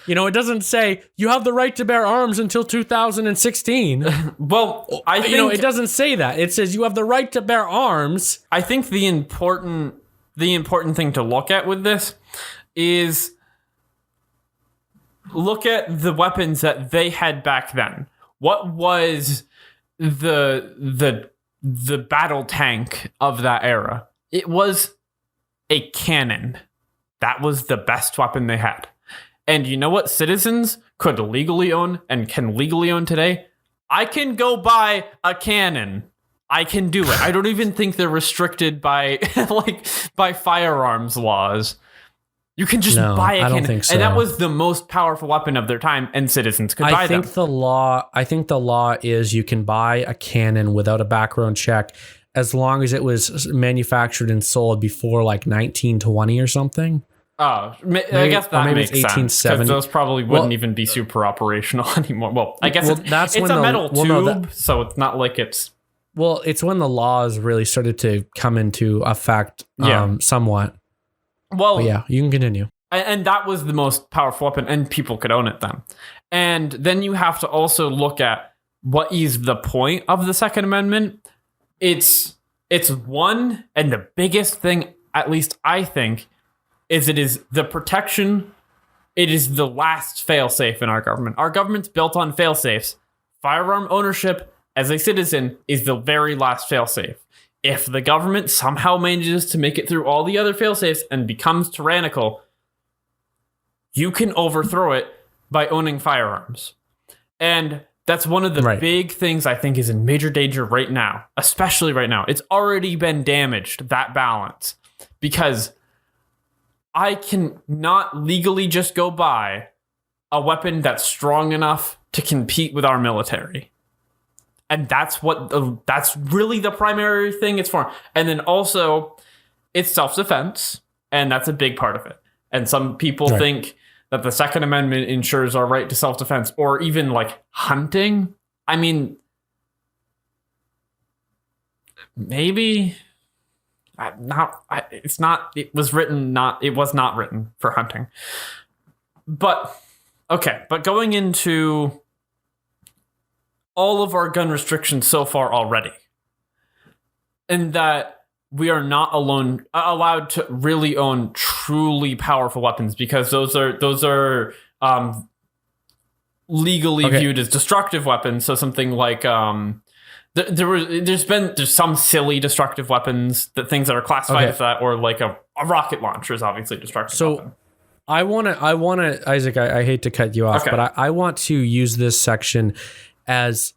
It doesn't say you have the right to bear arms until 2016. Well, I think it doesn't say that. It says you have the right to bear arms. I think the important thing to look at with this is look at the weapons that they had back then. What was the battle tank of that era? It was a cannon. That was the best weapon they had. And you know what citizens could legally own and can legally own today? I can go buy a cannon. I can do it. I don't even think they're restricted by by firearms laws. You can just buy a cannon. I don't think so. And that was the most powerful weapon of their time, and citizens could buy them. I think the law is you can buy a cannon without a background check as long as it was manufactured and sold before 1920 or something. Oh, I guess that makes sense, because those probably wouldn't even be super operational anymore. Well, I guess it's a metal tube, so it's not like it's... Well, it's when the laws really started to come into effect somewhat. Well, but yeah, you can continue. And that was the most powerful weapon, and people could own it then. And then you have to also look at what is the point of the Second Amendment. It's one, and the biggest thing, at least I think, is it is the protection. It is the last failsafe in our government. Our government's built on failsafes. Firearm ownership as a citizen is the very last failsafe. If the government somehow manages to make it through all the other failsafes and becomes tyrannical, you can overthrow it by owning firearms. And That's one of the big things I think is in major danger right now, especially right now. It's already been damaged, that balance, because I can not legally just go buy a weapon that's strong enough to compete with our military. And that's really the primary thing it's for. And then also, it's self-defense, and that's a big part of it. And some people think that the Second Amendment ensures our right to self-defense, or even like hunting. I mean, maybe it was not written for hunting. But okay, but going into all of our gun restrictions so far already, and that we are not allowed to really own truly powerful weapons, because those are legally viewed as destructive weapons. So something like there's some silly destructive weapons, things that are classified as that, or like a rocket launcher is obviously a destructive weapon. I want to, Isaac, I hate to cut you off, but I want to use this section as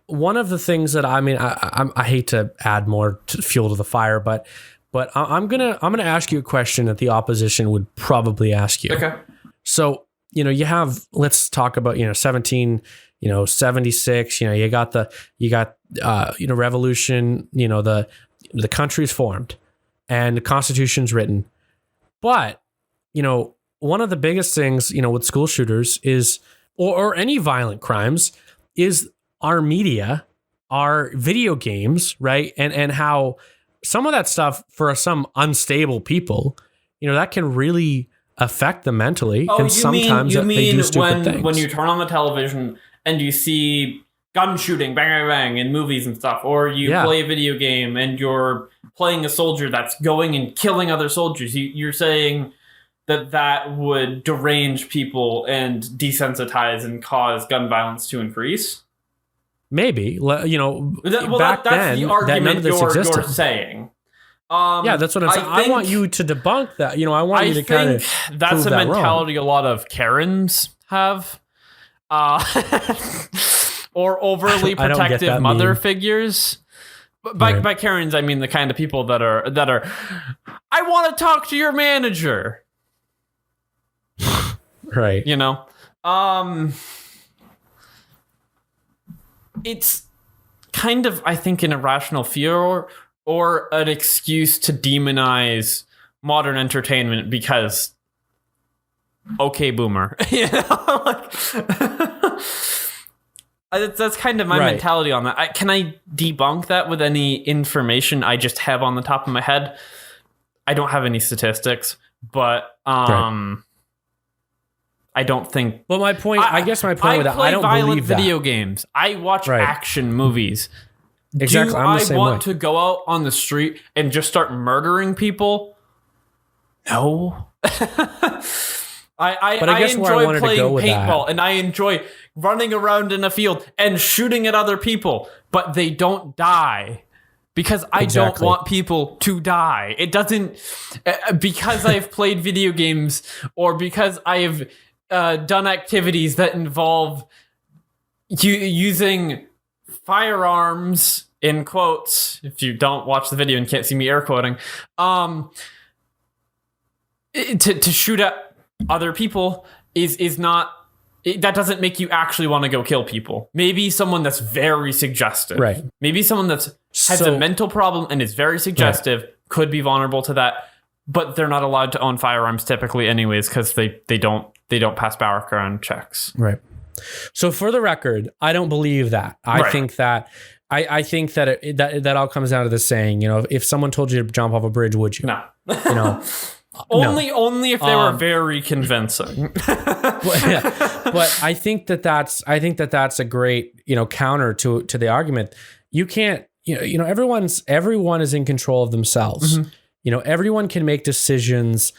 one of the things that I hate to add more fuel to the fire, but I'm gonna ask you a question that the opposition would probably ask you. Okay. So you have, let's talk about 1776. You got revolution. The country's formed, and the Constitution's written. But one of the biggest things with school shooters is, or any violent crimes, is our media, our video games, right? And how some of that stuff for some unstable people, that can really affect them mentally. And sometimes they do stupid things. When you turn on the television and you see gun shooting, bang, bang, bang, in movies and stuff, or you play a video game and you're playing a soldier that's going and killing other soldiers, you're saying that would derange people and desensitize and cause gun violence to increase? Maybe, that's then, the argument you're saying. That's what I'm saying. I want you to debunk that. I want you to kind of that's a mentality a lot of Karens have, or overly protective mother figures. By Karens, I mean the kind of people that are. I want to talk to your manager. Right. It's kind of, I think, an irrational fear or an excuse to demonize modern entertainment because, okay, boomer. That's kind of my mentality on that. Can I debunk that with any information I just have on the top of my head? I don't have any statistics, but I don't think. Well, my point. I guess my point with that, I don't believe that. Video games. I watch action movies. Exactly. Do I'm the same I want to go out on the street and just start murdering people? No. I enjoy playing paintball, and I enjoy running around in a field and shooting at other people, but they don't die. Because I don't want people to die. It doesn't, because I've played video games, or because I've done activities that involve using firearms, in quotes, if you don't watch the video and can't see me air quoting, to shoot at other people is not, that doesn't make you actually want to go kill people. Maybe someone that's very suggestive. Right. Maybe someone that's has a mental problem and is very suggestive could be vulnerable to that, but they're not allowed to own firearms typically anyways, because they don't pass background checks. Right. So for the record, I don't believe that. I think that that all comes down to the saying, if someone told you to jump off a bridge, would you? No. Only if they were very convincing. But I think that's a great, counter to the argument. You can't, everyone is in control of themselves. Mm-hmm. Everyone can make decisions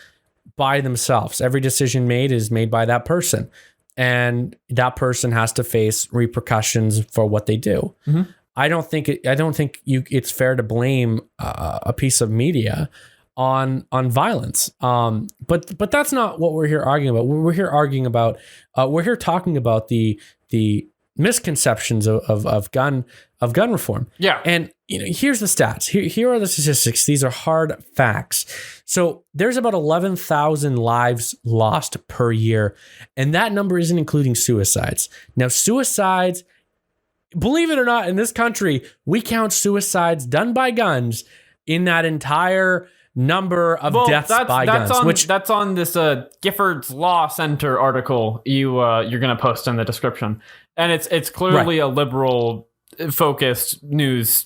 by themselves. Every decision made is made by that person, and that person has to face repercussions for what they do. Mm-hmm. I don't think it's fair to blame a piece of media on violence. But that's not what we're here arguing about. We're here arguing about we're here talking about the misconceptions of gun reform. Yeah. And here's the stats. Here are the statistics. These are hard facts. So there's about 11,000 lives lost per year, and that number isn't including suicides. Now, suicides, believe it or not, in this country, we count suicides done by guns in that entire number of deaths by guns. That's on this Giffords Law Center article you're going to post in the description. And it's clearly a liberal focused news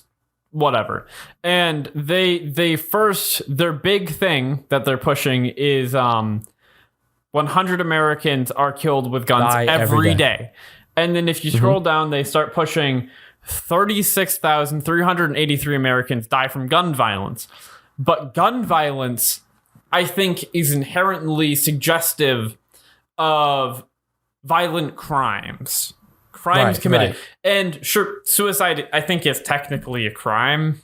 whatever. And their big thing that they're pushing is 100 Americans are killed with guns every day. And then if you scroll down, they start pushing 36,383 Americans die from gun violence. But gun violence, I think, is inherently suggestive of violent crimes. Crimes committed. Right. And sure, suicide, I think, is technically a crime.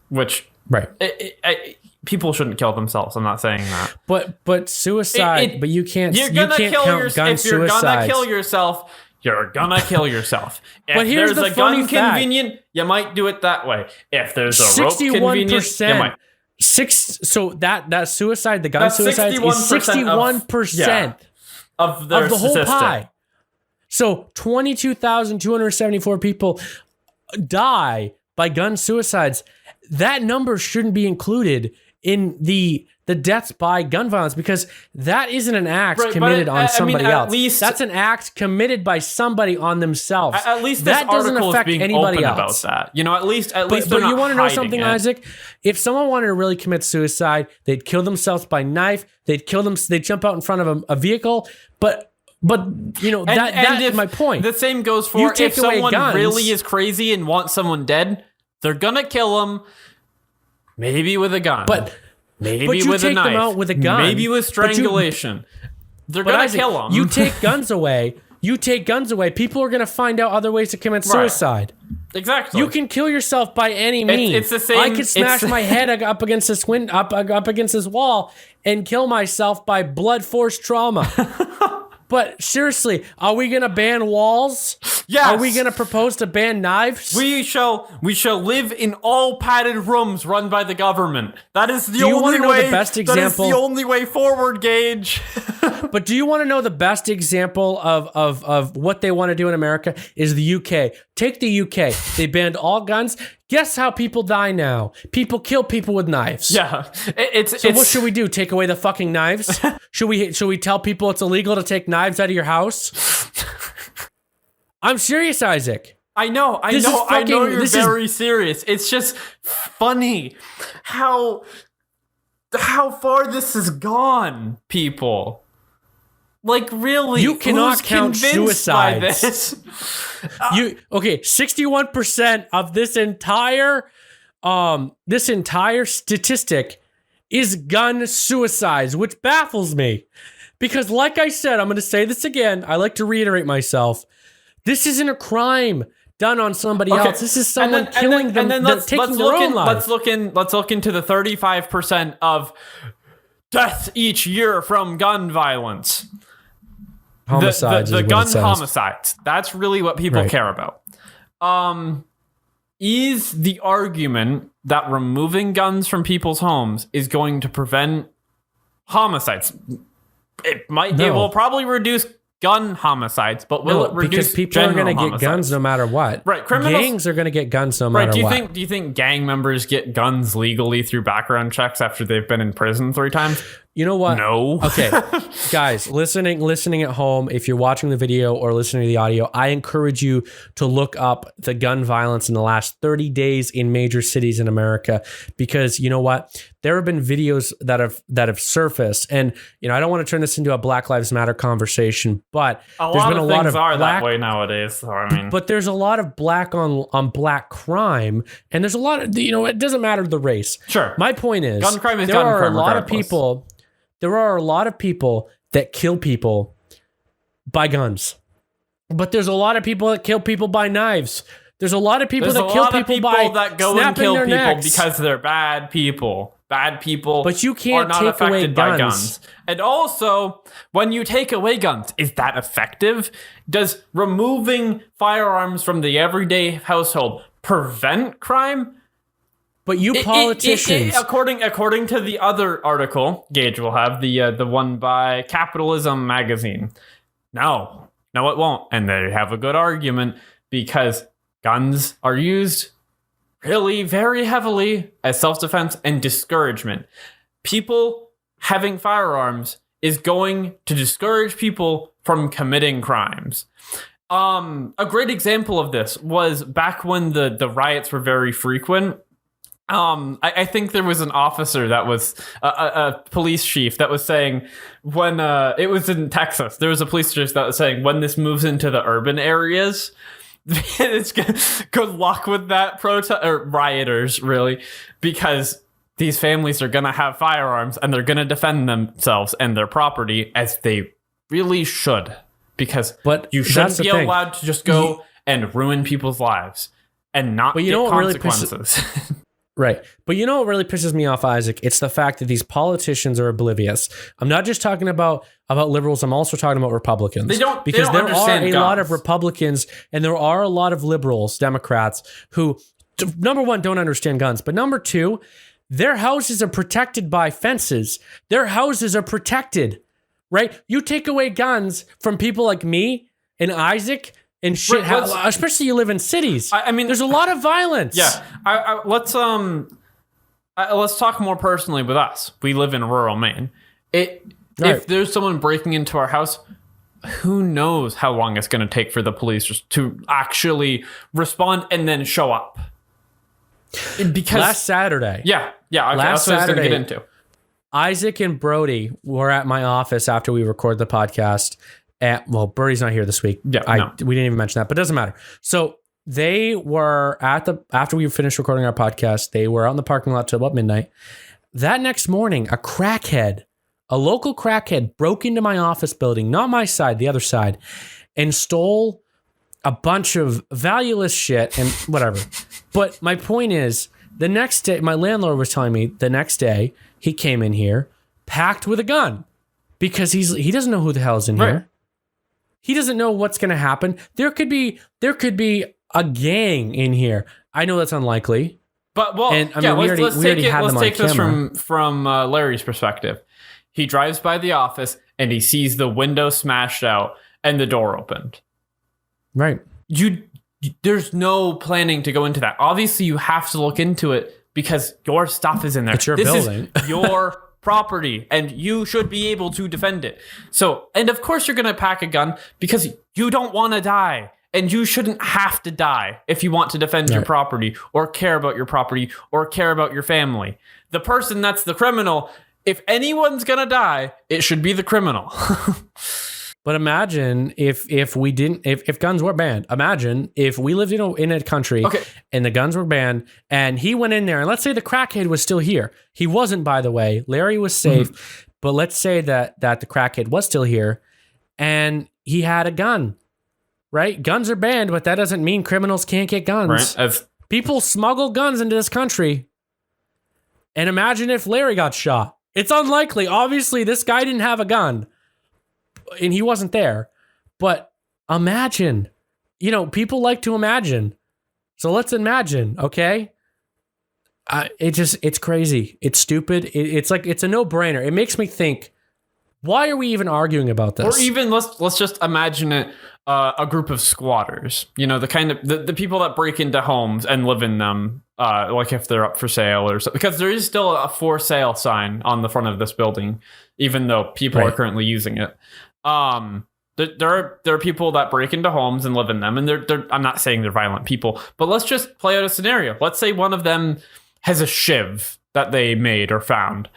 Which, people shouldn't kill themselves. I'm not saying that. But suicide, but you can't count gun suicides. If you're gonna kill yourself, you're gonna kill yourself. If but here's there's the a gun funny fact. convenient, you might do it that way. If there's a rope convenient, you might. So that suicide, the gun suicide, is 61% of the whole pie. So 22,274 people die by gun suicides. That number shouldn't be included in the deaths by gun violence, because that isn't an act committed on somebody else. Least, that's an act committed by somebody on themselves. At least this that doesn't affect anybody else. About that. At least but you want to know something, Isaac? If someone wanted to really commit suicide, they'd kill themselves by knife. They'd jump out in front of a vehicle. But that's my point. The same goes for if someone really is crazy and wants someone dead, they're gonna kill them. Maybe with a gun. Maybe with a knife. Them out with a gun. Maybe with strangulation. They're gonna kill them. You take guns away. People are gonna find out other ways to commit suicide. Exactly. You can kill yourself by any means. It's the same. I could smash my head up against this up against this wall and kill myself by blood force trauma. But seriously, are we going to ban walls? Yes. Are we going to propose to ban knives? We shall live in all padded rooms run by the government. That is the only way. That is the only way forward, Gage. But do you want to know the best example of what they want to do in America is the UK. Take the UK. They banned all guns. Guess how people die now? People kill people with knives. Yeah. What should we do? Take away the fucking knives? Should we tell people it's illegal to take knives out of your house? I'm serious, Isaac. I know you're very serious. It's just funny how far this has gone, people. Like, really, you cannot count suicides. By this? 61% of this entire statistic is gun suicides, which baffles me. Because like I said, I'm going to say this again. I like to reiterate myself. This isn't a crime done on somebody else. This is someone killing them, taking their own life. Let's look into the 35% of deaths each year from gun violence. Homicides. The gun homicides. That's really what people care about. Is the argument that removing guns from people's homes is going to prevent homicides? It might. No. It will probably reduce gun homicides, but will it reduce? Because people are going to get guns no matter what. Right. Gangs are going to get guns no matter what. Do you think gang members get guns legally through background checks after they've been in prison 3 times? You know what? No. Okay. Guys, listening at home, if you're watching the video or listening to the audio, I encourage you to look up the gun violence in the last 30 days in major cities in America, because you know what? There have been videos that have surfaced, and I don't want to turn this into a Black Lives Matter conversation, but there's been a lot of black, that way nowadays. So, but there's a lot of black on black crime, and there's a lot of it doesn't matter the race. Sure. My point is, gun crime is there gun are crime a lot regardless. of people. There are a lot of people that kill people by guns, but there's a lot of people that kill people by knives. There's a lot of people There's that kill people by that go and snapping kill their people necks. because they're bad people. Bad people But you can't are not take away affected by guns. guns. And also, when you take away guns, is that effective? Does removing firearms from the everyday household prevent crime? But you politicians, according to the other article, Gage will have the one by Capitalism magazine. No, it won't, and they have a good argument because guns are used really very heavily as self-defense and discouragement. People having firearms is going to discourage people from committing crimes. A great example of this was back when the riots were very frequent. I think there was an officer that was a police chief that was saying when it was in Texas, there was a police chief that was saying when this moves into the urban areas, it's good luck with that protest or rioters, really, because these families are going to have firearms and they're going to defend themselves and their property as they really should, because you shouldn't be allowed to just go and ruin people's lives and not get consequences. Right. But you know what really pisses me off, Isaac? It's the fact that these politicians are oblivious. I'm not just talking about liberals. I'm also talking about Republicans. There are a lot of Republicans and there are a lot of liberals, Democrats, who, number one, don't understand guns. But number two, their houses are protected by fences. Their houses are protected, right? You take away guns from people like me and Isaac and shit, especially you live in cities. I mean, there's a lot of violence. Yeah, let's talk more personally with us. We live in rural Maine. If there's someone breaking into our house, who knows how long it's going to take for the police just to actually respond and then show up? Because last Saturday, that's what I was going to get into. Isaac and Brody were at my office after we recorded the podcast. Brody's not here this week. We didn't even mention that, but it doesn't matter. So they were after we finished recording our podcast, they were out in the parking lot till about midnight. That next morning, a local crackhead broke into my office building, not my side, the other side, and stole a bunch of valueless shit and whatever. But my point is, the next day, my landlord was telling me the next day he came in here packed with a gun because he doesn't know who the hell's in here. He doesn't know what's going to happen. There could be a gang in here. I know that's unlikely. But let's take this from Larry's perspective. He drives by the office and he sees the window smashed out and the door opened. Right. There's no planning to go into that. Obviously, you have to look into it because your stuff is in there. It's your building. Is your property and you should be able to defend it. So, and of course you're going to pack a gun because you don't want to die, and you shouldn't have to die if you want to defend your property or care about your property or care about your family. The person that's the criminal, if anyone's going to die, it should be the criminal. But imagine if guns were banned. Imagine if we lived in a country and the guns were banned and he went in there, and let's say the crackhead was still here. He wasn't, by the way. Larry was safe. But let's say that the crackhead was still here and he had a gun, right? Guns are banned, but that doesn't mean criminals can't get guns. Right. People smuggle guns into this country. And imagine if Larry got shot. It's unlikely. Obviously, this guy didn't have a gun. And he wasn't there. But imagine. People like to imagine. So let's imagine, okay? It's crazy. It's stupid. It's a no-brainer. It makes me think, why are we even arguing about this? Or even let's just imagine it, a group of squatters. The kind of the people that break into homes and live in them, like if they're up for sale or something. Because there is still a for sale sign on the front of this building, even though people are currently using it. There are people that break into homes and live in them, and they're I'm not saying they're violent people, but let's just play out a scenario. Let's say one of them has a shiv that they made or found,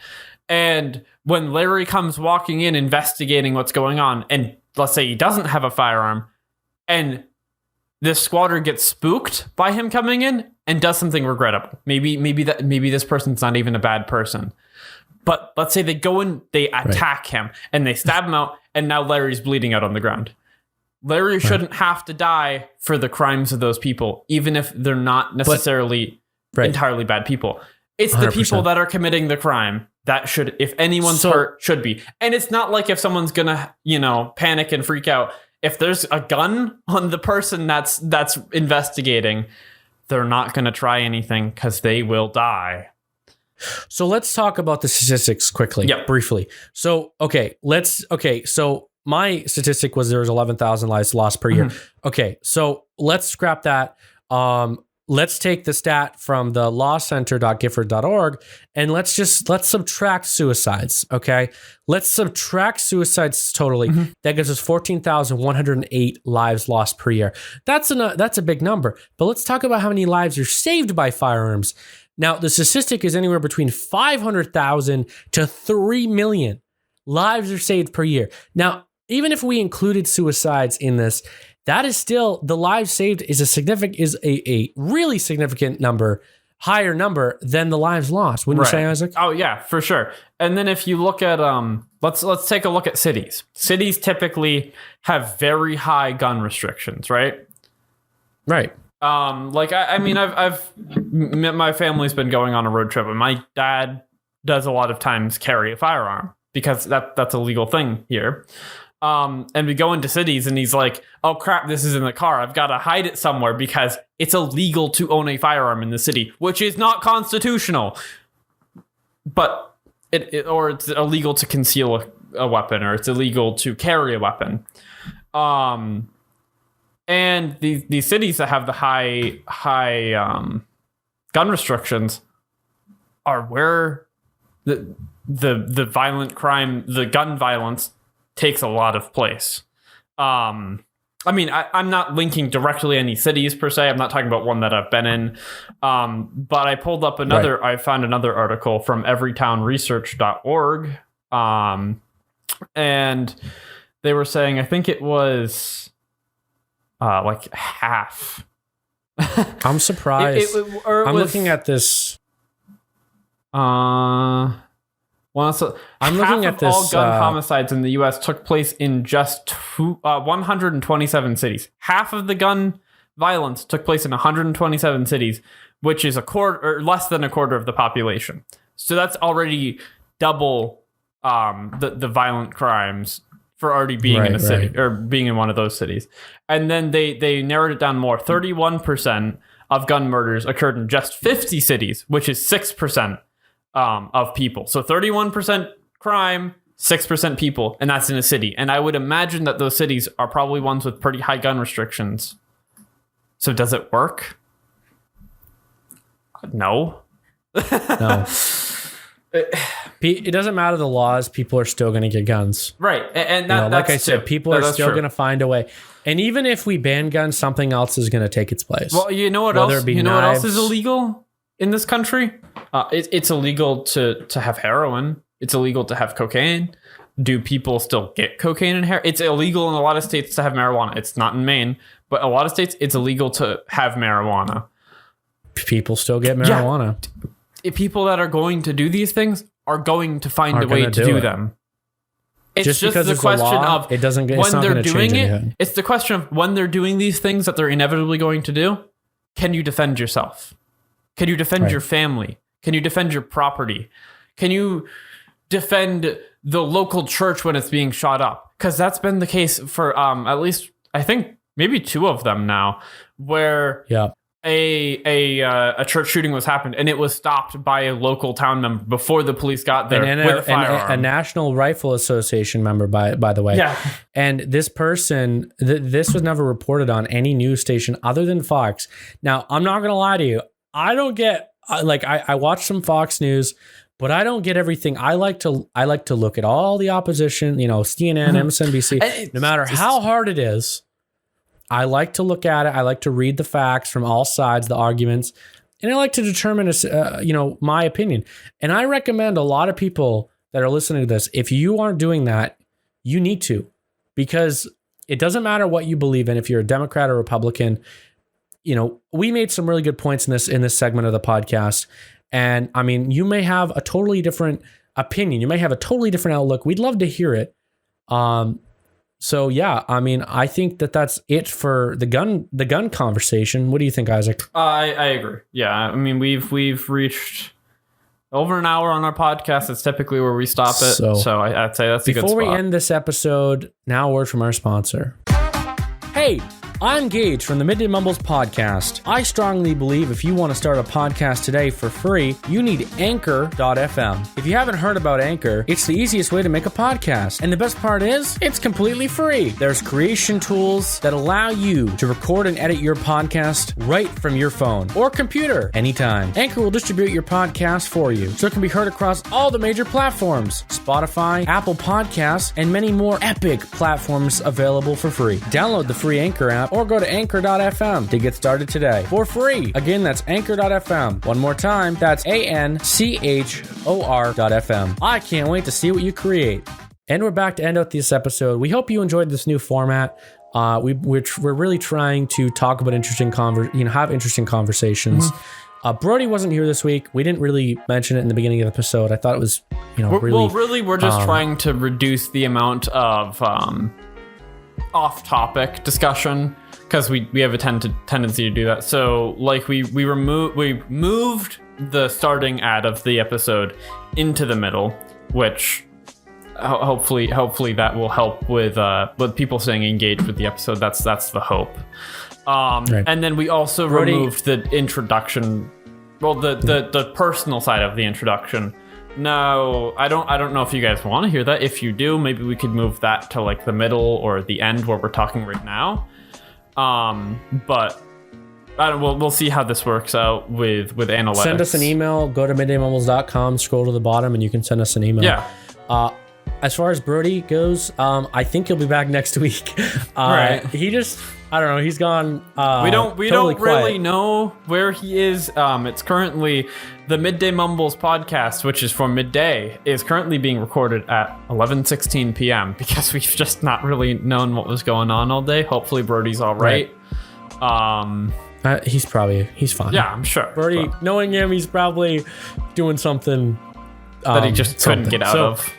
and when Larry comes walking in investigating what's going on, and let's say he doesn't have a firearm, and this squatter gets spooked by him coming in and does something regrettable. Maybe this person's not even a bad person. But let's say they go and they attack him and they stab him out, and now Larry's bleeding out on the ground. Larry shouldn't have to die for the crimes of those people, even if they're not necessarily entirely bad people. It's 100%. The people that are committing the crime that should, if anyone's hurt, should be. And it's not like if someone's gonna, panic and freak out. If there's a gun on the person that's investigating, they're not gonna try anything because they will die. So let's talk about the statistics quickly, briefly. So, so my statistic was there was 11,000 lives lost per year. Okay, so let's scrap that. Let's take the stat from the lawcenter.gifford.org and let's subtract suicides, okay? Let's subtract suicides totally. That gives us 14,108 lives lost per year. That's a big number. But let's talk about how many lives are saved by firearms. Now, the statistic is anywhere between 500,000 to 3 million lives are saved per year. Now, even if we included suicides in this, that is still, the lives saved is a really significant number, higher number than the lives lost. Wouldn't you say, Isaac? Oh yeah, for sure. And then if you look at let's take a look at cities. Cities typically have very high gun restrictions, right? Right. I've my family's been going on a road trip, and my dad does a lot of times carry a firearm because that's a legal thing here. And we go into cities and he's like, oh crap, this is in the car. I've got to hide it somewhere because it's illegal to own a firearm in the city, which is not constitutional. But it's illegal to conceal a weapon, or it's illegal to carry a weapon. And these cities that have the high gun restrictions are where the violent crime, the gun violence takes a lot of place. I'm not linking directly any cities per se. I'm not talking about one that I've been in. But I pulled up I found another article from everytownresearch.org. And they were saying, I think it was like half. I'm surprised. I'm looking at this. I'm looking at this. All gun homicides in the U.S. took place in just 127 cities. Half of the gun violence took place in 127 cities, which is a quarter or less than a quarter of the population. So that's already double the violent crimes for already being in a city or being in one of those cities. And then they narrowed it down more. 31% of gun murders occurred in just 50 cities, which is 6%. Of people. So 31% crime, 6% people, and that's in a city. And I would imagine that those cities are probably ones with pretty high gun restrictions. So does it work? No. No. It doesn't matter the laws, people are still going to get guns. Right. And that's like I said, people are still going to find a way. And even if we ban guns, something else is going to take its place. Well, you know what else? You know what else is illegal in this country? It's illegal to have heroin. It's illegal to have cocaine. Do people still get cocaine and heroin? It's illegal in a lot of states to have marijuana. It's not in Maine, but a lot of states, it's illegal to have marijuana. People still get marijuana. Yeah. People that are going to do these things are going to find a way to do them. It's just the question of it doesn't get, when they're doing it. It's the question of when they're doing these things that they're inevitably going to do. Can you defend yourself? Can you defend your family? Can you defend your property? Can you defend the local church when it's being shot up? Because that's been the case for at least, I think, maybe 2 of them now, where a church shooting was happened and it was stopped by a local town member before the police got there with a firearm. A National Rifle Association member, by the way. Yeah. And this person, this was never reported on any news station other than Fox. Now, I'm not going to lie to you. I don't get, I watch some Fox News, but I don't get everything. I like to look at all the opposition, CNN, MSNBC, no matter how hard it is. I like to look at it. I like to read the facts from all sides, the arguments, and I like to determine, my opinion. And I recommend a lot of people that are listening to this, if you aren't doing that, you need to, because it doesn't matter what you believe in. If you're a Democrat or Republican, we made some really good points in this segment of the podcast. And I mean, you may have a totally different opinion. You may have a totally different outlook. We'd love to hear it. So yeah, I mean, I think that's it for the gun conversation. What do you think, Isaac? I agree. Yeah, I mean, we've reached over an hour on our podcast. It's typically where we stop it. So I'd say that's a good spot. Before we end this episode, now a word from our sponsor. Hey, I'm Gage from the Midday Mumbles Podcast. I strongly believe if you want to start a podcast today for free, you need Anchor.fm. If you haven't heard about Anchor, it's the easiest way to make a podcast. And the best part is, it's completely free. There's creation tools that allow you to record and edit your podcast right from your phone or computer anytime. Anchor will distribute your podcast for you, so it can be heard across all the major platforms: Spotify, Apple Podcasts, and many more epic platforms available for free. Download the free Anchor app or go to Anchor.fm to get started today for free. Again, that's Anchor.fm. One more time, that's ANCHOR.fm. I can't wait to see what you create. And we're back to end out this episode. We hope you enjoyed this new format. We're really trying to talk about have interesting conversations. Mm-hmm. Brody wasn't here this week. We didn't really mention it in the beginning of the episode. I thought it was, we're just trying to reduce the amount of off-topic discussion, because we have a tendency to do that. So like we moved the starting ad of the episode into the middle, which hopefully that will help with people staying engaged with the episode. That's the hope. Right. And then we also removed the introduction, the personal side of the introduction. No, I don't know if you guys want to hear that. If you do, maybe we could move that to like the middle or the end where we're talking right now. But we'll see how this works out with analytics. Send us an email. Go to middaymumbles.com, scroll to the bottom, and you can send us an email. Yeah. As far as Brody goes, I think he'll be back next week. Right. I don't know. He's gone. We don't really know where he is. It's currently the Midday Mumbles podcast, which is for midday, is currently being recorded at 11:16 p.m. because we've just not really known what was going on all day. Hopefully Brody's all right. He's fine. Yeah, I'm sure. Brody, knowing him, he's probably doing something that he just couldn't get out of.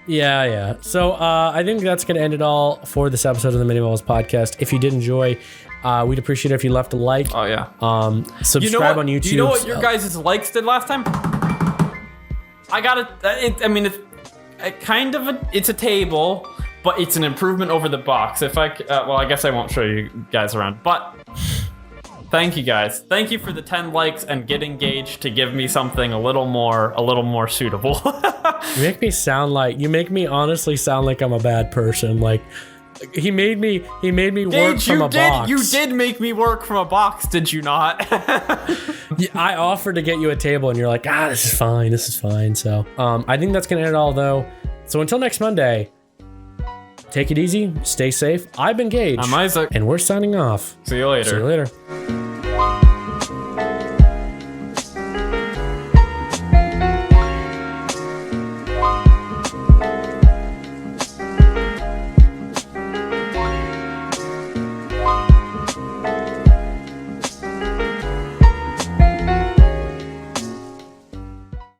Yeah. So I think that's going to end it all for this episode of the Midday Mumbles podcast. If you did enjoy, we'd appreciate it if you left a like. Oh, yeah. Subscribe on YouTube. Do you know what your guys' likes did last time? It's a table, but it's an improvement over the box. I guess I won't show you guys around, but thank you guys. Thank you for the 10 likes and get engaged to give me something a little more suitable. You make me honestly sound like I'm a bad person. Like he made me work from a box. You did make me work from a box, did you not? I offered to get you a table and you're like, this is fine. So I think that's gonna end it all though. So until next Monday, take it easy, stay safe. I've been Gage. I'm Isaac. And we're signing off. See you later.